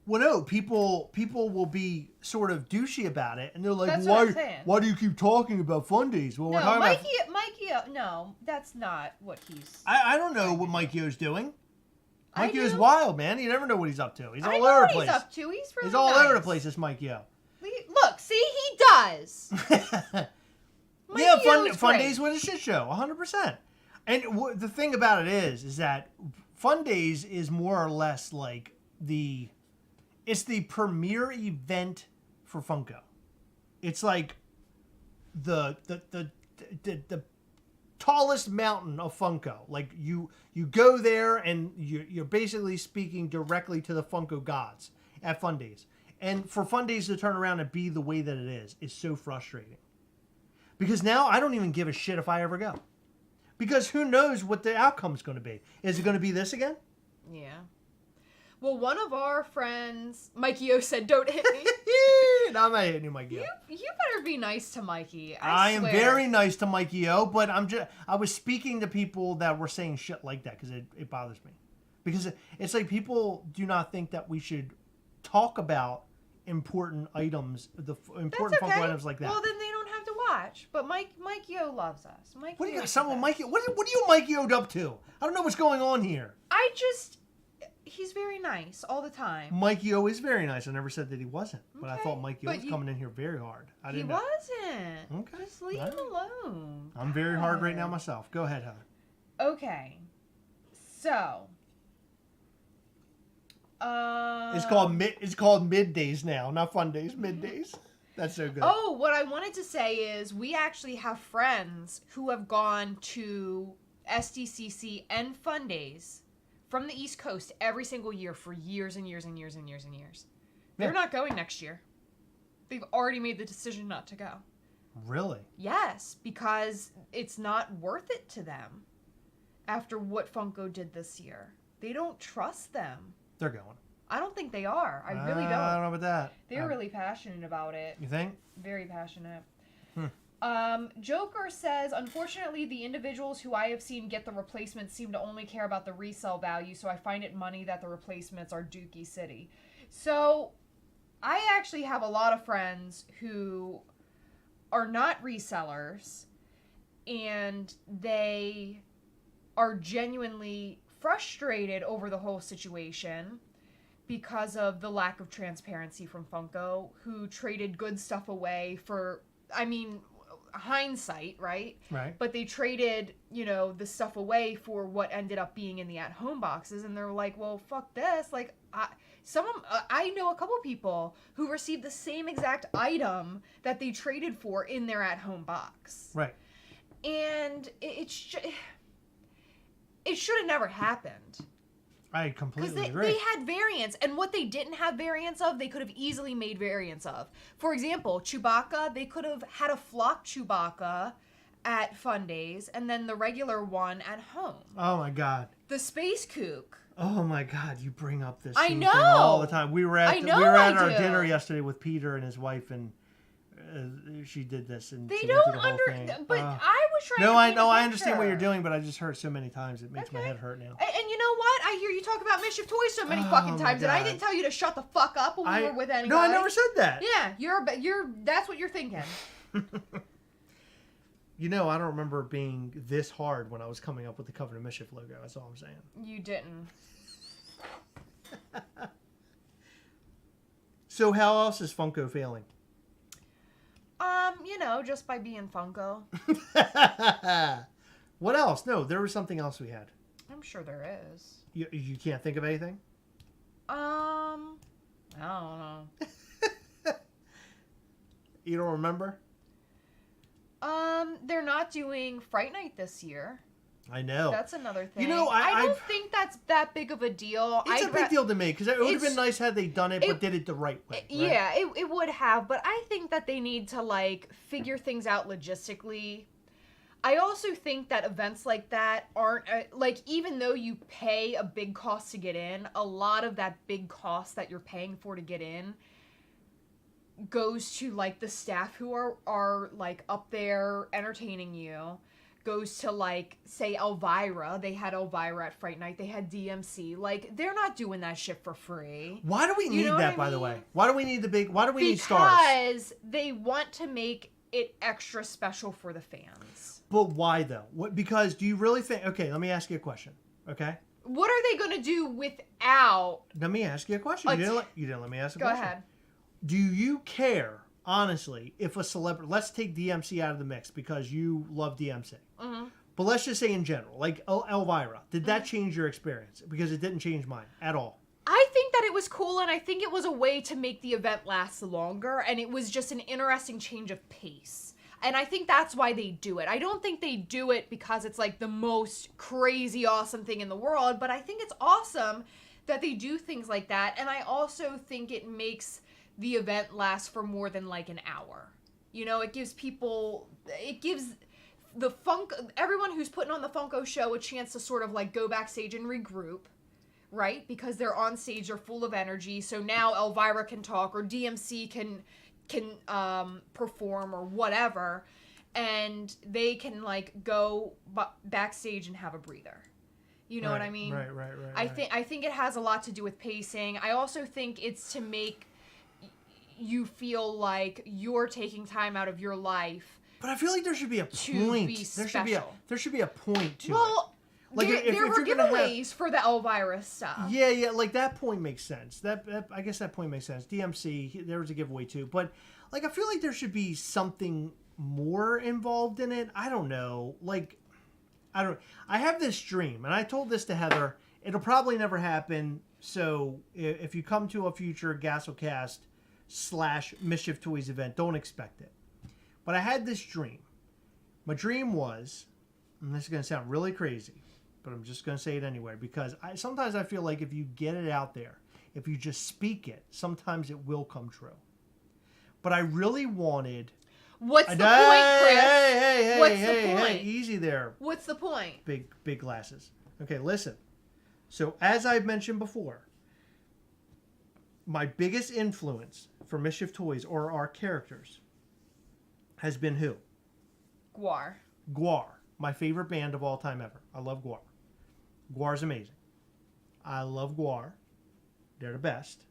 Well, no, people will be sort of douchey about it, and they're like, That's what I'm saying. Why do you keep talking about Fundays? Well, we're No, talking Mikey, no, that's not what he's... I don't know what Mikey's doing. I Mikey's do. wild, man. You never know what he's up to. He's I all know over what the place. he's up to. He's really He's all nice. over the place, this Mikey. Look, see, he does. Yeah, Mikey-O's Fundays great. was a shit show, 100%. And the thing about it is that Fundays is more or less like it's the premier event for Funko. It's like the tallest mountain of Funko. Like you go there and you're basically speaking directly to the Funko gods at Fundays. And for Fundays to turn around and be the way that it is so frustrating. Because now I don't even give a shit if I ever go. Because who knows what the outcome's going to be. Is it going to be this again? Yeah. Well, one of our friends, Mikey O, said, "Don't hit me." No, I'm not hitting you, Mikey O. You better be nice to Mikey. I am swear. very nice to Mikey O, but I was speaking to people that were saying shit like that because it bothers me. Because it's like people do not think that we should talk about important items, important That's okay. Funko items like that. Well, then they don't have to watch. But Mikey O loves us. Mikey What do you got? O's Someone the Mikey? best. What are you Mikey O'd up to? I don't know what's going on here. He's very nice all the time. Mikey O is very nice. I never said that he wasn't, but I Okay, thought Mikey O but was you- coming in here very hard. I He didn't know. wasn't. Okay. Just leave All him alone. I'm very hard right now God. myself. Go ahead, Heather. Okay. So. It's called middays now, not fun days. Middays. That's so good. Oh, what I wanted to say is we actually have friends who have gone to SDCC and Fundays from the East Coast every single year for years and years and years and years and years. Yeah. They're not going next year. They've already made the decision not to go. Really? Yes, because it's not worth it to them after what Funko did this year. They don't trust them. They're going. I don't think they are. I really I don't. don't know about that. They're really passionate about it. You think? Very passionate. Joker says, unfortunately, the individuals who I have seen get the replacements seem to only care about the resale value, so I find it money that the replacements are Dookie City. So, I actually have a lot of friends who are not resellers, and they are genuinely frustrated over the whole situation because of the lack of transparency from Funko, who traded good stuff away for, I mean, hindsight, right? Right. But they traded, the stuff away for what ended up being in the at-home boxes, and they're like, well, fuck this. Like, I know a couple people who received the same exact item that they traded for in their at-home box. Right. And it should have never happened. I completely agree. They had variants, and what they didn't have variants of, they could have easily made variants of. For example, Chewbacca, they could have had a flock Chewbacca at Fundays, and then the regular one at home. Oh my God. The Space Kook. Oh my God, you bring up this I scene know. thing all the time. We were at our do. dinner yesterday with Peter and his wife, and she did this, and They she went through don't the whole thing. but I was trying No, to I paint know, a I understand what you're picture. doing, but I just heard it so many times it makes my head hurt now. And you know what? I hear you talk about Mischief Toys so many fucking my times, and I God. didn't tell you to shut the fuck up when we were with anybody. No, I never said that. Yeah, you're that's what you're thinking. I don't remember being this hard when I was coming up with the Covenant Mischief logo. That's all I'm saying. You didn't. So how else is Funko failing? Just by being Funko. What else? No, there was something else we had. I'm sure there is. You can't think of anything? I don't know. You don't remember? They're not doing Fright Night this year. I know. That's another thing. I don't think that's that big of a deal. It's a big deal to me because it would have been It's- nice had they done it, but did it the right way. Right? Yeah, it would have, but I think that they need to figure things out logistically. I also think that events like that aren't even though you pay a big cost to get in, a lot of that big cost that you're paying for to get in goes to the staff who are up there entertaining you, goes to, like, say Elvira. They had Elvira at Fright Night. They had DMC. Like, they're not doing that shit for free. Why do we need that, by the way? Why do we need why do we need stars? Because they want to make it extra special for the fans. But why, though? Because do you really think... Okay, let me ask you a question, okay? What are they going to do without... Let me ask you a question. You didn't let me ask a question. Go ahead. Do you care, honestly, if a celebrity... Let's take DMC out of the mix because you love DMC. Mm-hmm. But let's just say in general, like Elvira, did that change your experience? Because it didn't change mine at all. I think that it was cool, and I think it was a way to make the event last longer, and it was just an interesting change of pace. And I think that's why they do it. I don't think they do it because it's like the most crazy awesome thing in the world, but I think it's awesome that they do things like that. And I also think it makes the event last for more than like an hour. You know, it gives everyone who's putting on the Funko show a chance to sort of like go backstage and regroup, right? Because they're on stage, they're full of energy. So now Elvira can talk, or DMC can perform, or whatever, and they can like go backstage and have a breather. You know what I mean? Right. I think it has a lot to do with pacing. I also think it's to make you feel like you're taking time out of your life. But I feel like there should be a point. There should be a point to it. Like there were giveaways for the Elvira stuff. Yeah, like that point makes sense. I guess that point makes sense. DMC, there was a giveaway too, but like I feel like there should be something more involved in it. I don't know. Like I have this dream, and I told this to Heather. It'll probably never happen. So if you come to a future Gastlecast / Mischief Toys event, don't expect it. But I had this dream. My dream was, and this is going to sound really crazy, but I'm just going to say it anyway, because sometimes I feel like if you get it out there, if you just speak it, sometimes it will come true. But I really wanted... What's the point, Chris? Hey, What's the point? Hey, easy there. What's the point? Big glasses. Okay, listen. So, as I've mentioned before, my biggest influence for Mischief Toys, or our characters, has been who? Gwar. Gwar. My favorite band of all time ever. I love Gwar. Gwar's amazing. I love Gwar. They're the best.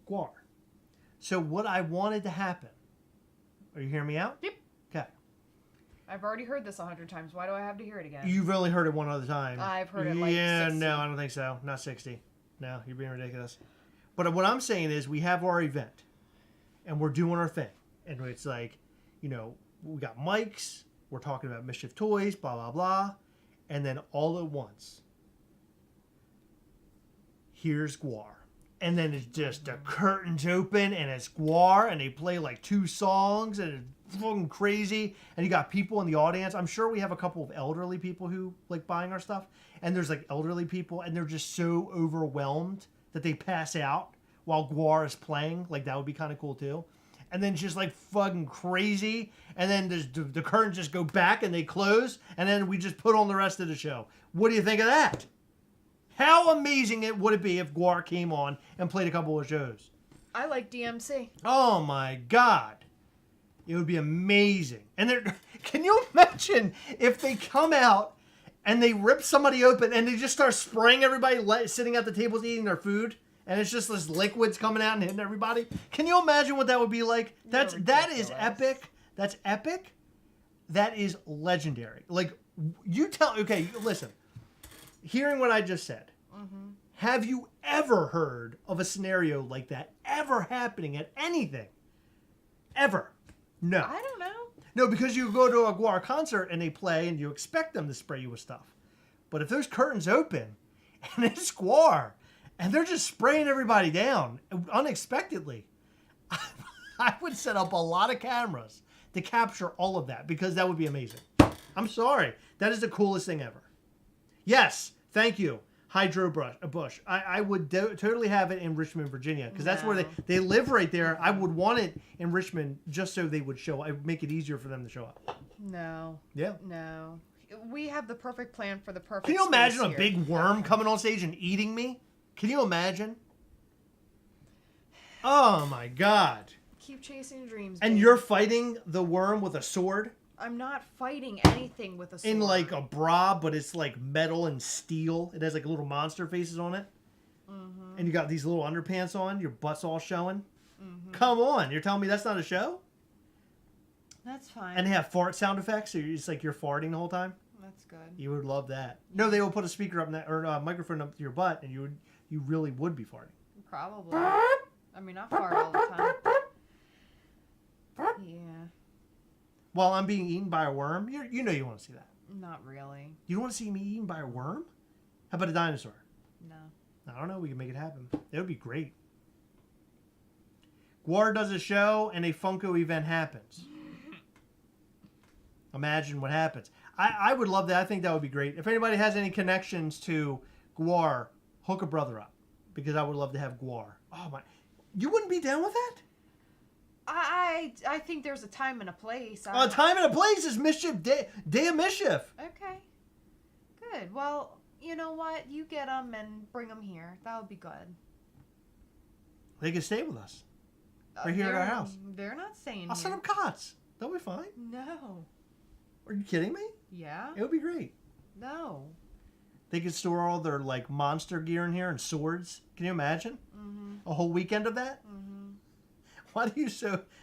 Gwar. So what I wanted to happen... Are you hearing me out? Yep. Okay. I've already heard this 100 times. Why do I have to hear it again? You've only heard it one other time. I've heard it like 60. No, I don't think so. Not 60. No, you're being ridiculous. But what I'm saying is we have our event. And we're doing our thing. And it's like, you know, we got mics. We're talking about Mischief Toys, blah, blah, blah. And then all at once, here's Gwar. And then it's just the curtains open and it's Gwar and they play like 2 songs and it's fucking crazy. And you got people in the audience. I'm sure we have a couple of elderly people who like buying our stuff. And there's like elderly people and they're just so overwhelmed that they pass out while Gwar is playing. Like that would be kind of cool too. And then just like fucking crazy. And then the curtains just go back and they close. And then we just put on the rest of the show. What do you think of that? How amazing would it be if Gwar came on and played a couple of shows? I like DMC. Oh my God. It would be amazing. And can you imagine if they come out and they rip somebody open and they just start spraying everybody sitting at the tables eating their food? And it's just this liquids coming out and hitting everybody. Can you imagine what that would be like? That is epic. That's epic. That is legendary. Like, okay, listen. Hearing what I just said, have you ever heard of a scenario like that ever happening at anything? Ever? No. I don't know. No, because you go to a Gwar concert and they play and you expect them to spray you with stuff. But if those curtains open and it's Gwar and they're just spraying everybody down unexpectedly, I would set up a lot of cameras to capture all of that because that would be amazing. I'm sorry. That is the coolest thing ever. Yes, thank you, Hydro Bush. I would totally have it in Richmond, Virginia, because that's where they live right there. I would want it in Richmond just so they would show up. It would make it easier for them to show up. No. Yeah. No. We have the perfect plan for the perfect Can you imagine a here. big worm coming on stage and eating me? Can you imagine? Oh, my God. Keep chasing dreams, And baby. you're fighting the worm with a sword? I'm not fighting anything with a sword. In like a bra, but it's like metal and steel. It has like little monster faces on it. Mm-hmm. And you got these little underpants on. Your butt's all showing. Mm-hmm. Come on. You're telling me that's not a show? That's fine. And they have fart sound effects, so it's like you're farting the whole time? That's good. You would love that. No, they will put a speaker up or a microphone up to your butt, and you really would be farting. Probably. I mean, I fart all the time. Yeah. While I'm being eaten by a worm? You know you want to see that. Not really. You don't want to see me eaten by a worm? How about a dinosaur? No. I don't know. We can make it happen. It would be great. Guar does a show and a Funko event happens. Imagine what happens. I would love that. I think that would be great. If anybody has any connections to Guar, hook a brother up. Because I would love to have Guar. Oh my. You wouldn't be down with that? I think there's a time and a place. A time and a place is Mischief Day of Mischief. Okay. Good. Well, you know what? You get them and bring them here. That would be good. They can stay with us. Right here at our house. They're not staying I'll send them cots. They'll be fine. No. Are you kidding me? Yeah. It would be great. No. They could store all their like monster gear in here and swords. Can you imagine? Mm-hmm. A whole weekend of that? Mm-hmm. Why do you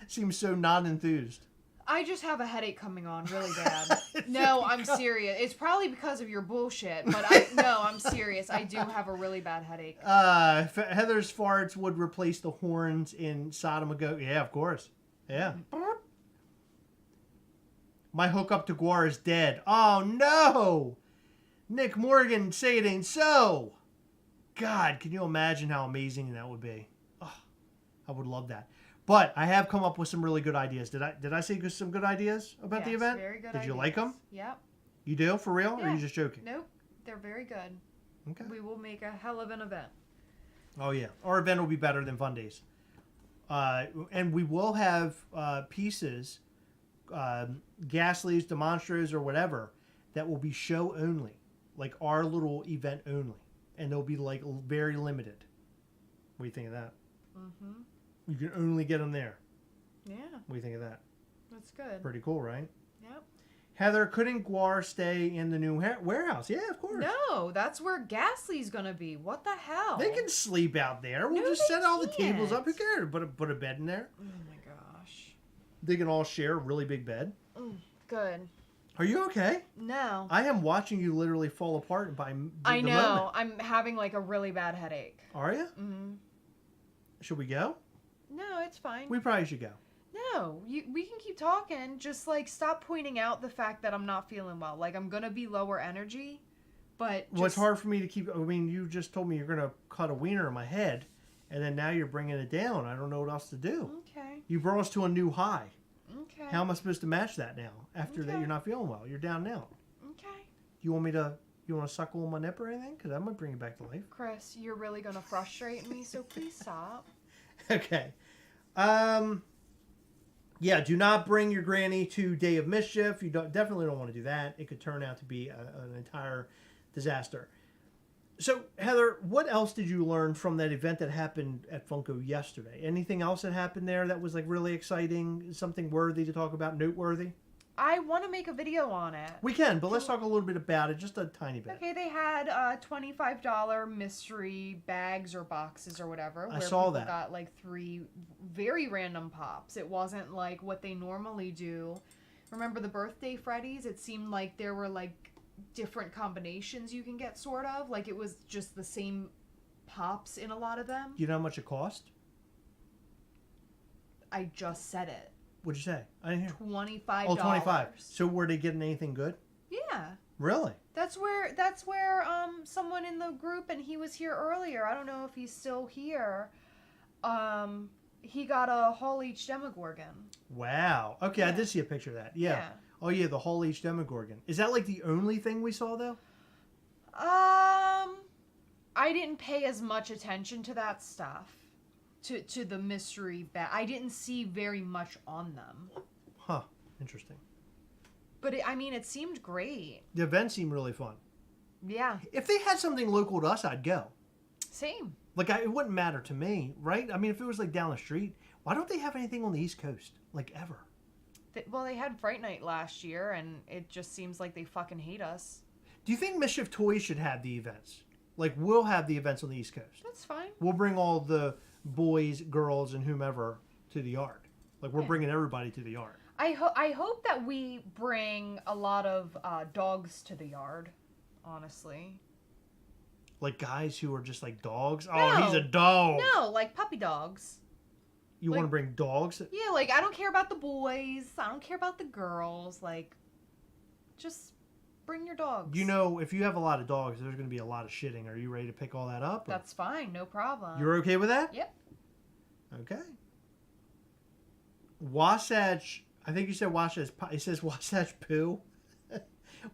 seem so not enthused? I just have a headache coming on really bad. No, I'm serious. It's probably because of your bullshit, but I'm serious. I do have a really bad headache. Heather's farts would replace the horns in Sodom and Gomorrah. Yeah, of course. Yeah. My hookup to Guar is dead. Oh, no! Nick Morgan, say it ain't so. God, can you imagine how amazing that would be? Oh, I would love that. But I have come up with some really good ideas. Did I say some good ideas about the event? Very good Did ideas. you like them? Yep. You do? For real? Yeah. Or are you just joking? Nope. They're very good. Okay. We will make a hell of an event. Oh, yeah. Our event will be better than Fundays. And we will have pieces, Gastleys, Demonstros, or whatever, that will be show only. Like our little event only. And they'll be like very limited. What do you think of that? Mm-hmm. You can only get them there. Yeah. What do you think of that? That's good. Pretty cool, right? Yep. Heather, couldn't Guar stay in the new warehouse? Yeah, of course. No, that's where Gastly's gonna be. What the hell? They can sleep out there. We'll just set all the tables up. Who cares? Put a bed in there. Oh my gosh. They can all share a really big bed. Good. Are you okay? No. I am watching you literally fall apart by the I know. moment. I'm having like a really bad headache. Are you? Mm-hmm. Should we go? No, it's fine. We probably should go. No, we can keep talking. Just like stop pointing out the fact that I'm not feeling well. Like I'm gonna be lower energy, but Well, it's hard for me to keep. I mean, you just told me you're gonna cut a wiener in my head, and then now you're bringing it down. I don't know what else to do. Okay. You brought us to a new high. Okay. How am I supposed to match that now? After that, you're not feeling well. You're down now. Okay. You want to suckle on my nip or anything? Because that might bring you back to life. Chris, you're really gonna frustrate me, so please stop. Okay. Yeah, do not bring your granny to Day of Mischief. You definitely don't want to do that. It could turn out to be an entire disaster. So, Heather, what else did you learn from that event that happened at Funko yesterday? Anything else that happened there that was like really exciting? Something worthy to talk about, noteworthy? I want to make a video on it. We can, but let's talk a little bit about it, just a tiny bit. Okay, they had $25 mystery bags or boxes or whatever. I saw that. Got like 3 very random pops. It wasn't like what they normally do. Remember the birthday Freddies? It seemed like there were like different combinations you can get, sort of. Like it was just the same pops in a lot of them. You know how much it cost? I just said it. What'd you say? I didn't hear. $25. Oh, 25. So were they getting anything good? Yeah. Really? That's where someone in the group, and he was here earlier. I don't know if he's still here. He got a Hall H Demogorgon. Wow. Okay, yeah. I did see a picture of that. Yeah. Oh yeah, the Hall H Demogorgon. Is that like the only thing we saw though? I didn't pay as much attention to that stuff. To the mystery bag. I didn't see very much on them. Huh. Interesting. But it seemed great. The event seemed really fun. Yeah. If they had something local to us, I'd go. Same. Like, it wouldn't matter to me, right? I mean, if it was like down the street, why don't they have anything on the East Coast? Like, ever? Well, they had Fright Night last year, and it just seems like they fucking hate us. Do you think Mischief Toys should have the events? Like, we'll have the events on the East Coast. That's fine. We'll bring all the boys, girls, and whomever to the yard. Like, we're bringing everybody to the yard. I hope that we bring a lot of dogs to the yard, honestly. Like guys who are just like dogs? No. Oh, he's a dog. No, like puppy dogs. You want to bring dogs? Yeah, like, I don't care about the boys. I don't care about the girls. Like, just bring your dogs. You know, if you have a lot of dogs, there's going to be a lot of shitting. Are you ready to pick all that up? Or? That's fine. No problem. You're okay with that? Yep. Okay. Wasatch, I think you said Wasatch, it says Wasatch Poo.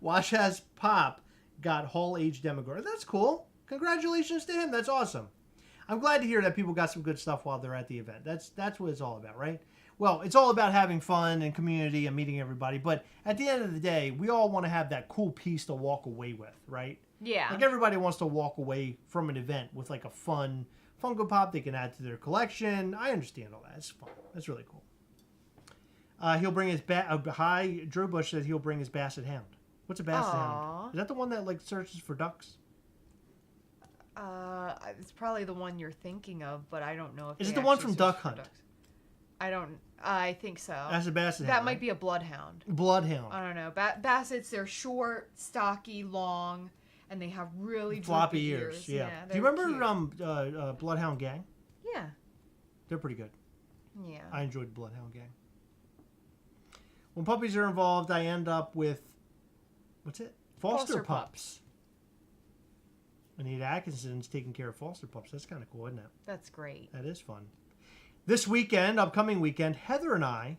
Wasatch Pop got whole age demographic. That's cool. Congratulations to him. That's awesome. I'm glad to hear that people got some good stuff while they're at the event. That's what it's all about, right? Well, it's all about having fun and community and meeting everybody. But at the end of the day, we all want to have that cool piece to walk away with, right? Yeah. Like everybody wants to walk away from an event with like a fun Funko Pop they can add to their collection. I understand all that. It's fun. That's really cool. He'll bring his Drew Bush said he'll bring his Basset Hound. What's a Basset Hound? Is that the one that like searches for ducks? It's probably the one you're thinking of, but I don't know if is it the one from Duck Hunt? I think so. That's a Basset Hound. That might be a Bloodhound. Bloodhound. I don't know. Bassets, they're short, stocky, long, and they have really floppy ears. Yeah. Do you remember Bloodhound Gang? Yeah. They're pretty good. Yeah. I enjoyed Bloodhound Gang. When puppies are involved, I end up with what's it? Foster pups. Anita Atkinson's taking care of foster pups. That's kind of cool, isn't it? That's great. That is fun. This weekend, upcoming weekend, Heather and I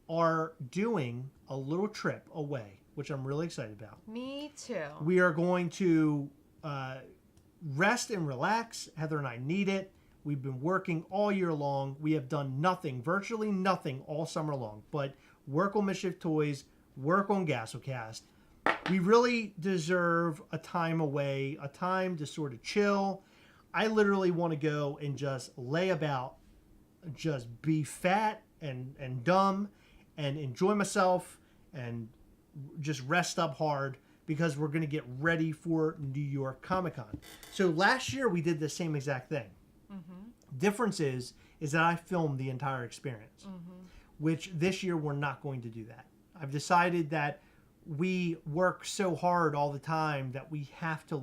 are doing a little trip away, which I'm really excited about. Me too. We are going to rest and relax. Heather and I need it. We've been working all year long. We have done nothing, virtually nothing all summer long, but work on Mischief Toys, work on Gastlecast. We really deserve a time away, a time to sort of chill. I literally want to go and just lay about, just be fat and dumb and enjoy myself and just rest up hard because we're going to get ready for New York Comic Con. So last year we did the same exact thing. Mm-hmm. Difference is that I filmed the entire experience, which this year we're not going to do that. I've decided that we work so hard all the time that we have to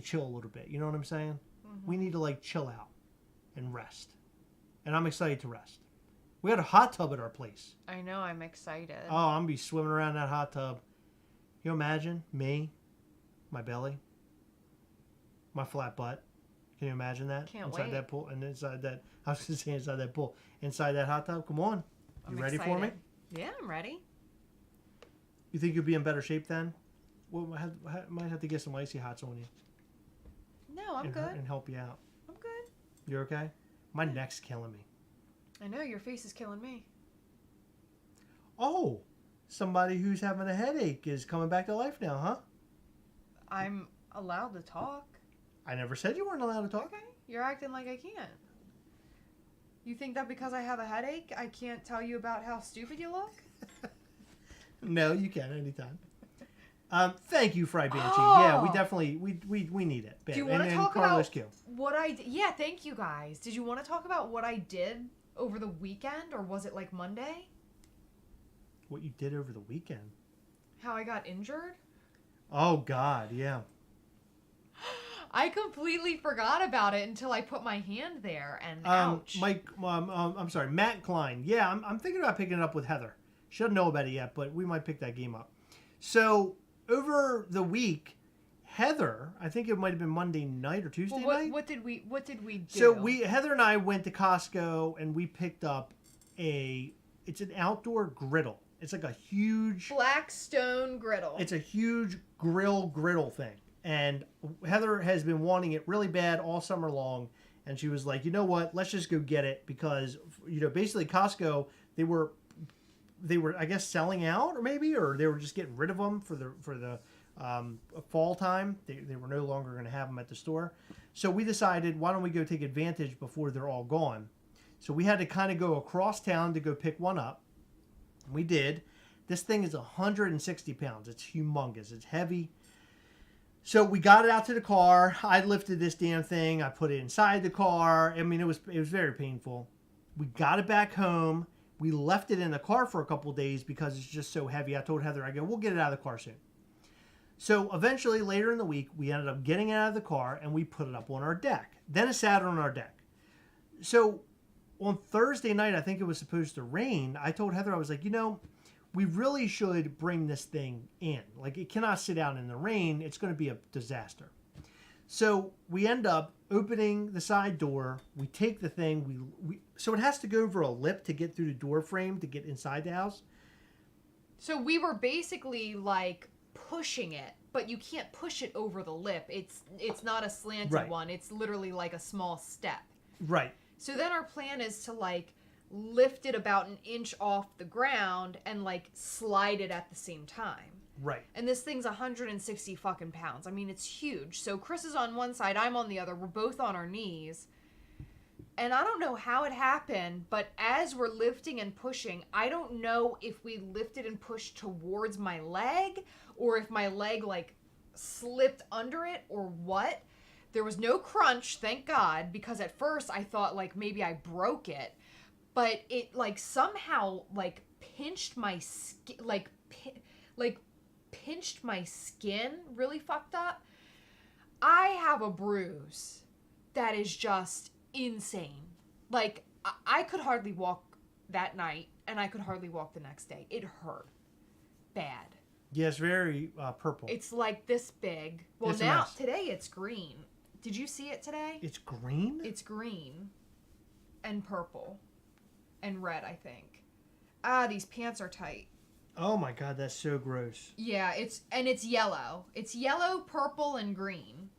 chill a little bit. You know what I'm saying? Mm-hmm. We need to chill out and rest. And I'm excited to rest. We got a hot tub at our place. I know, I'm excited. Oh, I'm going to be swimming around that hot tub. Can you imagine me, my belly, my flat butt? Can you imagine that? Can't inside wait. That pool and inside that, I was going to say inside that pool, inside that hot tub. Come on. You ready for me? Yeah, I'm ready. You think you'll be in better shape then? Well, might have to get some icy hots on you. No, I'm good. And help you out. I'm good. You're okay? My neck's killing me. I know, your face is killing me. Oh, somebody who's having a headache is coming back to life now, huh? I'm allowed to talk. I never said you weren't allowed to talk. Okay, you're acting like I can't. You think that because I have a headache, I can't tell you about how stupid you look? No, you can anytime. Thank you, Fry Banshee. Oh. Yeah, we definitely we need it. Do you want to talk Carlos about Q. what I did? Yeah, thank you guys. Did you want to talk about what I did over the weekend, or was it like Monday? What you did over the weekend? How I got injured? Oh God, yeah. I completely forgot about it until I put my hand there, and ouch. Mike, I'm sorry, Matt Klein. Yeah, I'm thinking about picking it up with Heather. She doesn't know about it yet, but we might pick that game up. So over the week, Heather, I think it might have been Monday night or Tuesday night. What did we do? So Heather and I went to Costco and we picked up it's an outdoor griddle. It's like a huge Blackstone griddle. It's a huge griddle thing. And Heather has been wanting it really bad all summer long. And she was like, you know what? Let's just go get it because, basically Costco, they were, I guess, selling out or they were just getting rid of them for the fall time. They were no longer going to have them at the store. So we decided, why don't we go take advantage before they're all gone? So we had to kind of go across town to go pick one up. We did. This thing is 160 pounds. It's humongous. It's heavy. So we got it out to the car. I lifted this damn thing. I put it inside the car. I mean, it was very painful. We got it back home. We left it in the car for a couple of days because it's just so heavy. I told Heather, I go, we'll get it out of the car soon. So eventually, later in the week, we ended up getting it out of the car and we put it up on our deck. Then it sat on our deck. So on Thursday night, I think it was supposed to rain. I told Heather, I was like, we really should bring this thing in. Like, it cannot sit out in the rain. It's going to be a disaster. So we end up opening the side door. We take the thing. So it has to go over a lip to get through the door frame to get inside the house. So we were basically like pushing it, but you can't push it over the lip. It's not a slanted one. It's literally like a small step. Right. So then our plan is to like lift it about an inch off the ground and like slide it at the same time. Right. And this thing's 160 fucking pounds. I mean, it's huge. So Chris is on one side, I'm on the other. We're both on our knees. And I don't know how it happened, but as we're lifting and pushing, I don't know if we lifted and pushed towards my leg or if my leg like slipped under it or what. There was no crunch, thank God, because at first I thought like maybe I broke it. But it like somehow like pinched my skin, like pinched my skin really fucked up. I have a bruise that is just insane. Like I could hardly walk that night and I could hardly walk the next day. It hurt bad. Yes, very purple. It's like this big. Well, it's now today it's green. Did you see it today? It's green? It's green and purple and red, I think. These pants are tight. Oh my God, that's so gross. Yeah, it's yellow. It's yellow, purple, and green.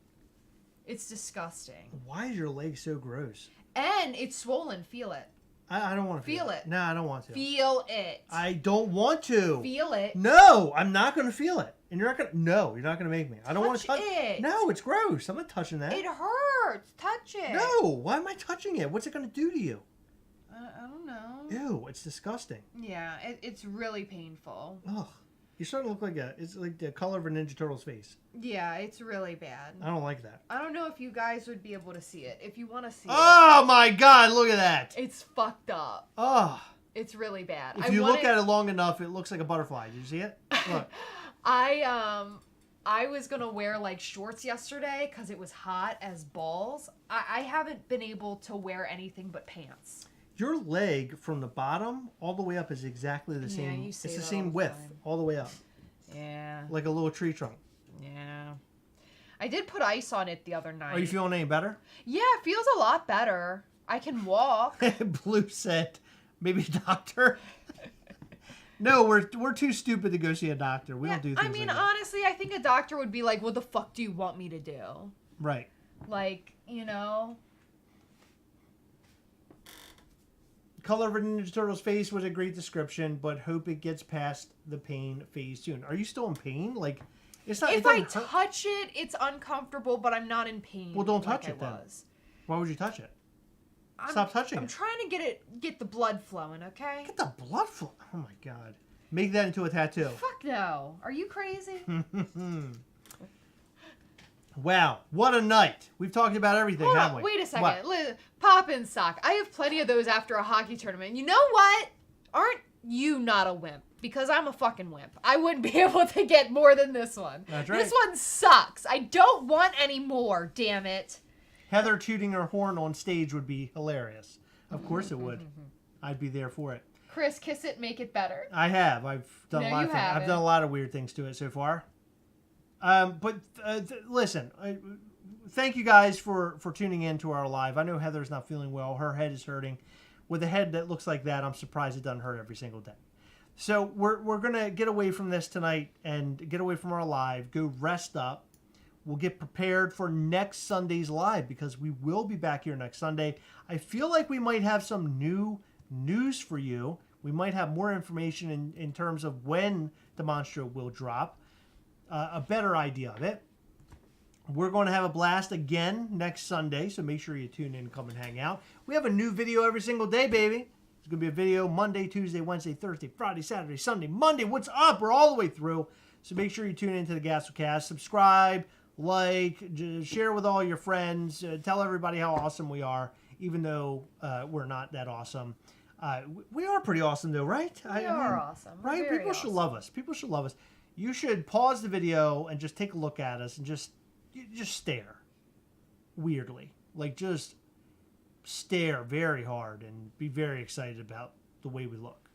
It's disgusting. Why is your leg so gross? And it's swollen. Feel it. I don't want to feel it. No, I don't want to. Feel it. I don't want to. Feel it. No, I'm not going to feel it. And you're not going to... No, you're not going to make me. I don't want to touch it. No, it's gross. I'm not touching that. It hurts. Touch it. No, why am I touching it? What's it going to do to you? I don't know. Ew, it's disgusting. Yeah, it's really painful. Ugh. You're starting to look like it's like the color of a Ninja Turtle's face. Yeah, it's really bad. I don't like that. I don't know if you guys would be able to see it. If you want to see Oh my God, look at that. It's fucked up. Oh. It's really bad. If you look at it long enough, it looks like a butterfly. Did you see it? Look. I was going to wear like shorts yesterday because it was hot as balls. I haven't been able to wear anything but pants. Your leg from the bottom all the way up is exactly the same. You say it's the that same width all the way up. Yeah. Like a little tree trunk. Yeah. I did put ice on it the other night. Are you feeling any better? Yeah, it feels a lot better. I can walk. Blue said, maybe a doctor. No, we're too stupid to go see a doctor. We don't do things like that. Honestly, I think a doctor would be like, what the fuck do you want me to do? Right. Like, Color of a Ninja Turtle's face was a great description, but hope it gets past the pain phase soon. Are you still in pain? Like, it's not. If I touch it, it's uncomfortable, but I'm not in pain. Well, don't touch it then. Why would you touch it? Stop touching it. I'm trying to get the blood flowing, okay? Get the blood flow. Oh my God. Make that into a tattoo. Fuck no. Are you crazy? Wow, what a night. We've talked about everything, haven't we? Wait a second. Pop in sock. I have plenty of those after a hockey tournament. You know what? Aren't you not a wimp? Because I'm a fucking wimp. I wouldn't be able to get more than this one. That's right. This one sucks. I don't want any more, damn it. Heather tooting her horn on stage would be hilarious. Of course it would. I'd be there for it. Chris, kiss it, make it better. I have. I've done a lot of things. I've done a lot of weird things to it so far. But listen, thank you guys for tuning in to our live. I know Heather's not feeling well. Her head is hurting. With a head that looks like that, I'm surprised it doesn't hurt every single day. So we're going to get away from this tonight and get away from our live. Go rest up. We'll get prepared for next Sunday's live because we will be back here next Sunday. I feel like we might have some new news for you. We might have more information in terms of when the Monstro will drop. A better idea of it. We're going to have a blast again next Sunday, so make sure you tune in and come and hang out. We have a new video every single day, baby. There's going to be a video Monday, Tuesday, Wednesday, Thursday, Friday, Saturday, Sunday, Monday. What's up? We're all the way through. So make sure you tune into the Gastlecast. Subscribe, like, share with all your friends. Tell everybody how awesome we are, even though we're not that awesome. We are pretty awesome, though, right? We are awesome. Right? Very People should awesome. love us. People should love us. You should pause the video and just take a look at us and just stare weirdly. Like, just stare very hard and be very excited about the way we look.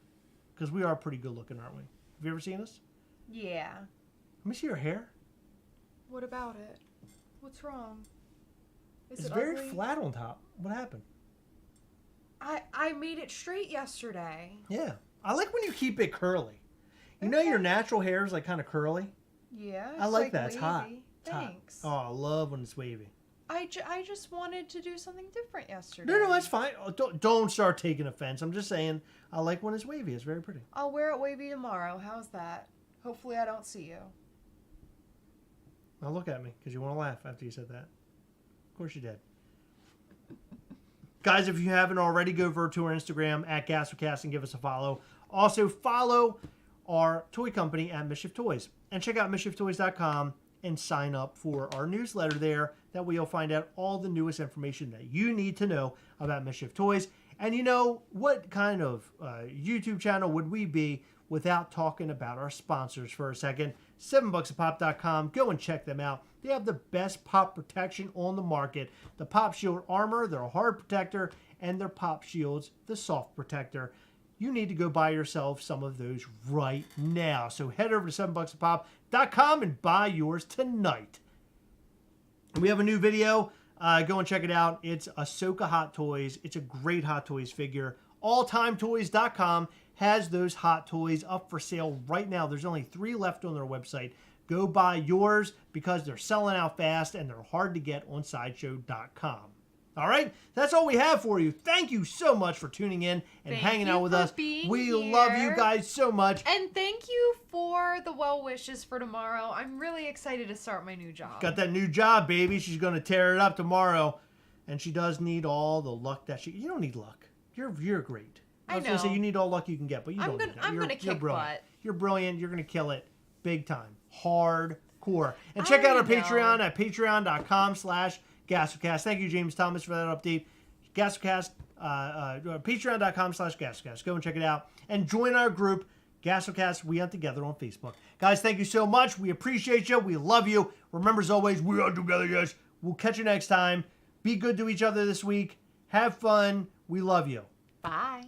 Because we are pretty good looking, aren't we? Have you ever seen us? Yeah. Let me see your hair. What about it? What's wrong? It's very flat on top. What happened? I made it straight yesterday. Yeah. I like when you keep it curly. You know your natural hair is like kind of curly? Yeah. I like that. It's hot. It's Thanks. hot. Oh, I love when it's wavy. I just wanted to do something different yesterday. No, that's fine. Oh, don't start taking offense. I'm just saying I like when it's wavy. It's very pretty. I'll wear it wavy tomorrow. How's that? Hopefully I don't see you. Now look at me because you want to laugh after you said that. Of course you did. Guys, if you haven't already, go over to our Instagram at Gastlecast and give us a follow. Also, follow our toy company at Mischief Toys. And check out MischiefToys.com and sign up for our newsletter there. That way you'll find out all the newest information that you need to know about Mischief Toys. And you know, what kind of YouTube channel would we be without talking about our sponsors for a second? 7bucksapop.com. Go and check them out. They have the best pop protection on the market. The Pop Shield Armor, their hard protector, and their Pop Shields, the soft protector. You need to go buy yourself some of those right now. So head over to 7bucksapop.com and buy yours tonight. We have a new video. Go and check it out. It's Ahsoka Hot Toys. It's a great Hot Toys figure. AllTimeToys.com has those Hot Toys up for sale right now. There's only 3 left on their website. Go buy yours because they're selling out fast and they're hard to get on Sideshow.com. All right, that's all we have for you. Thank you so much for tuning in and hanging out with us. We love you guys so much. And thank you for the well wishes for tomorrow. I'm really excited to start my new job. Got that new job, baby. She's going to tear it up tomorrow. And she does need all the luck that she... You don't need luck. You're great. I was going to say you need all luck you can get, but you don't need that. I'm going to kick butt. You're brilliant. You're going to kill it big time. Hardcore. And check out our Patreon at patreon.com/Gastlecast. Thank you, James Thomas, for that update. Gastlecast, patreon.com/Gastlecast. Go and check it out. And join our group, Gastlecast We Hunt Together on Facebook. Guys, thank you so much. We appreciate you. We love you. Remember, as always, we are together, yes. We'll catch you next time. Be good to each other this week. Have fun. We love you. Bye.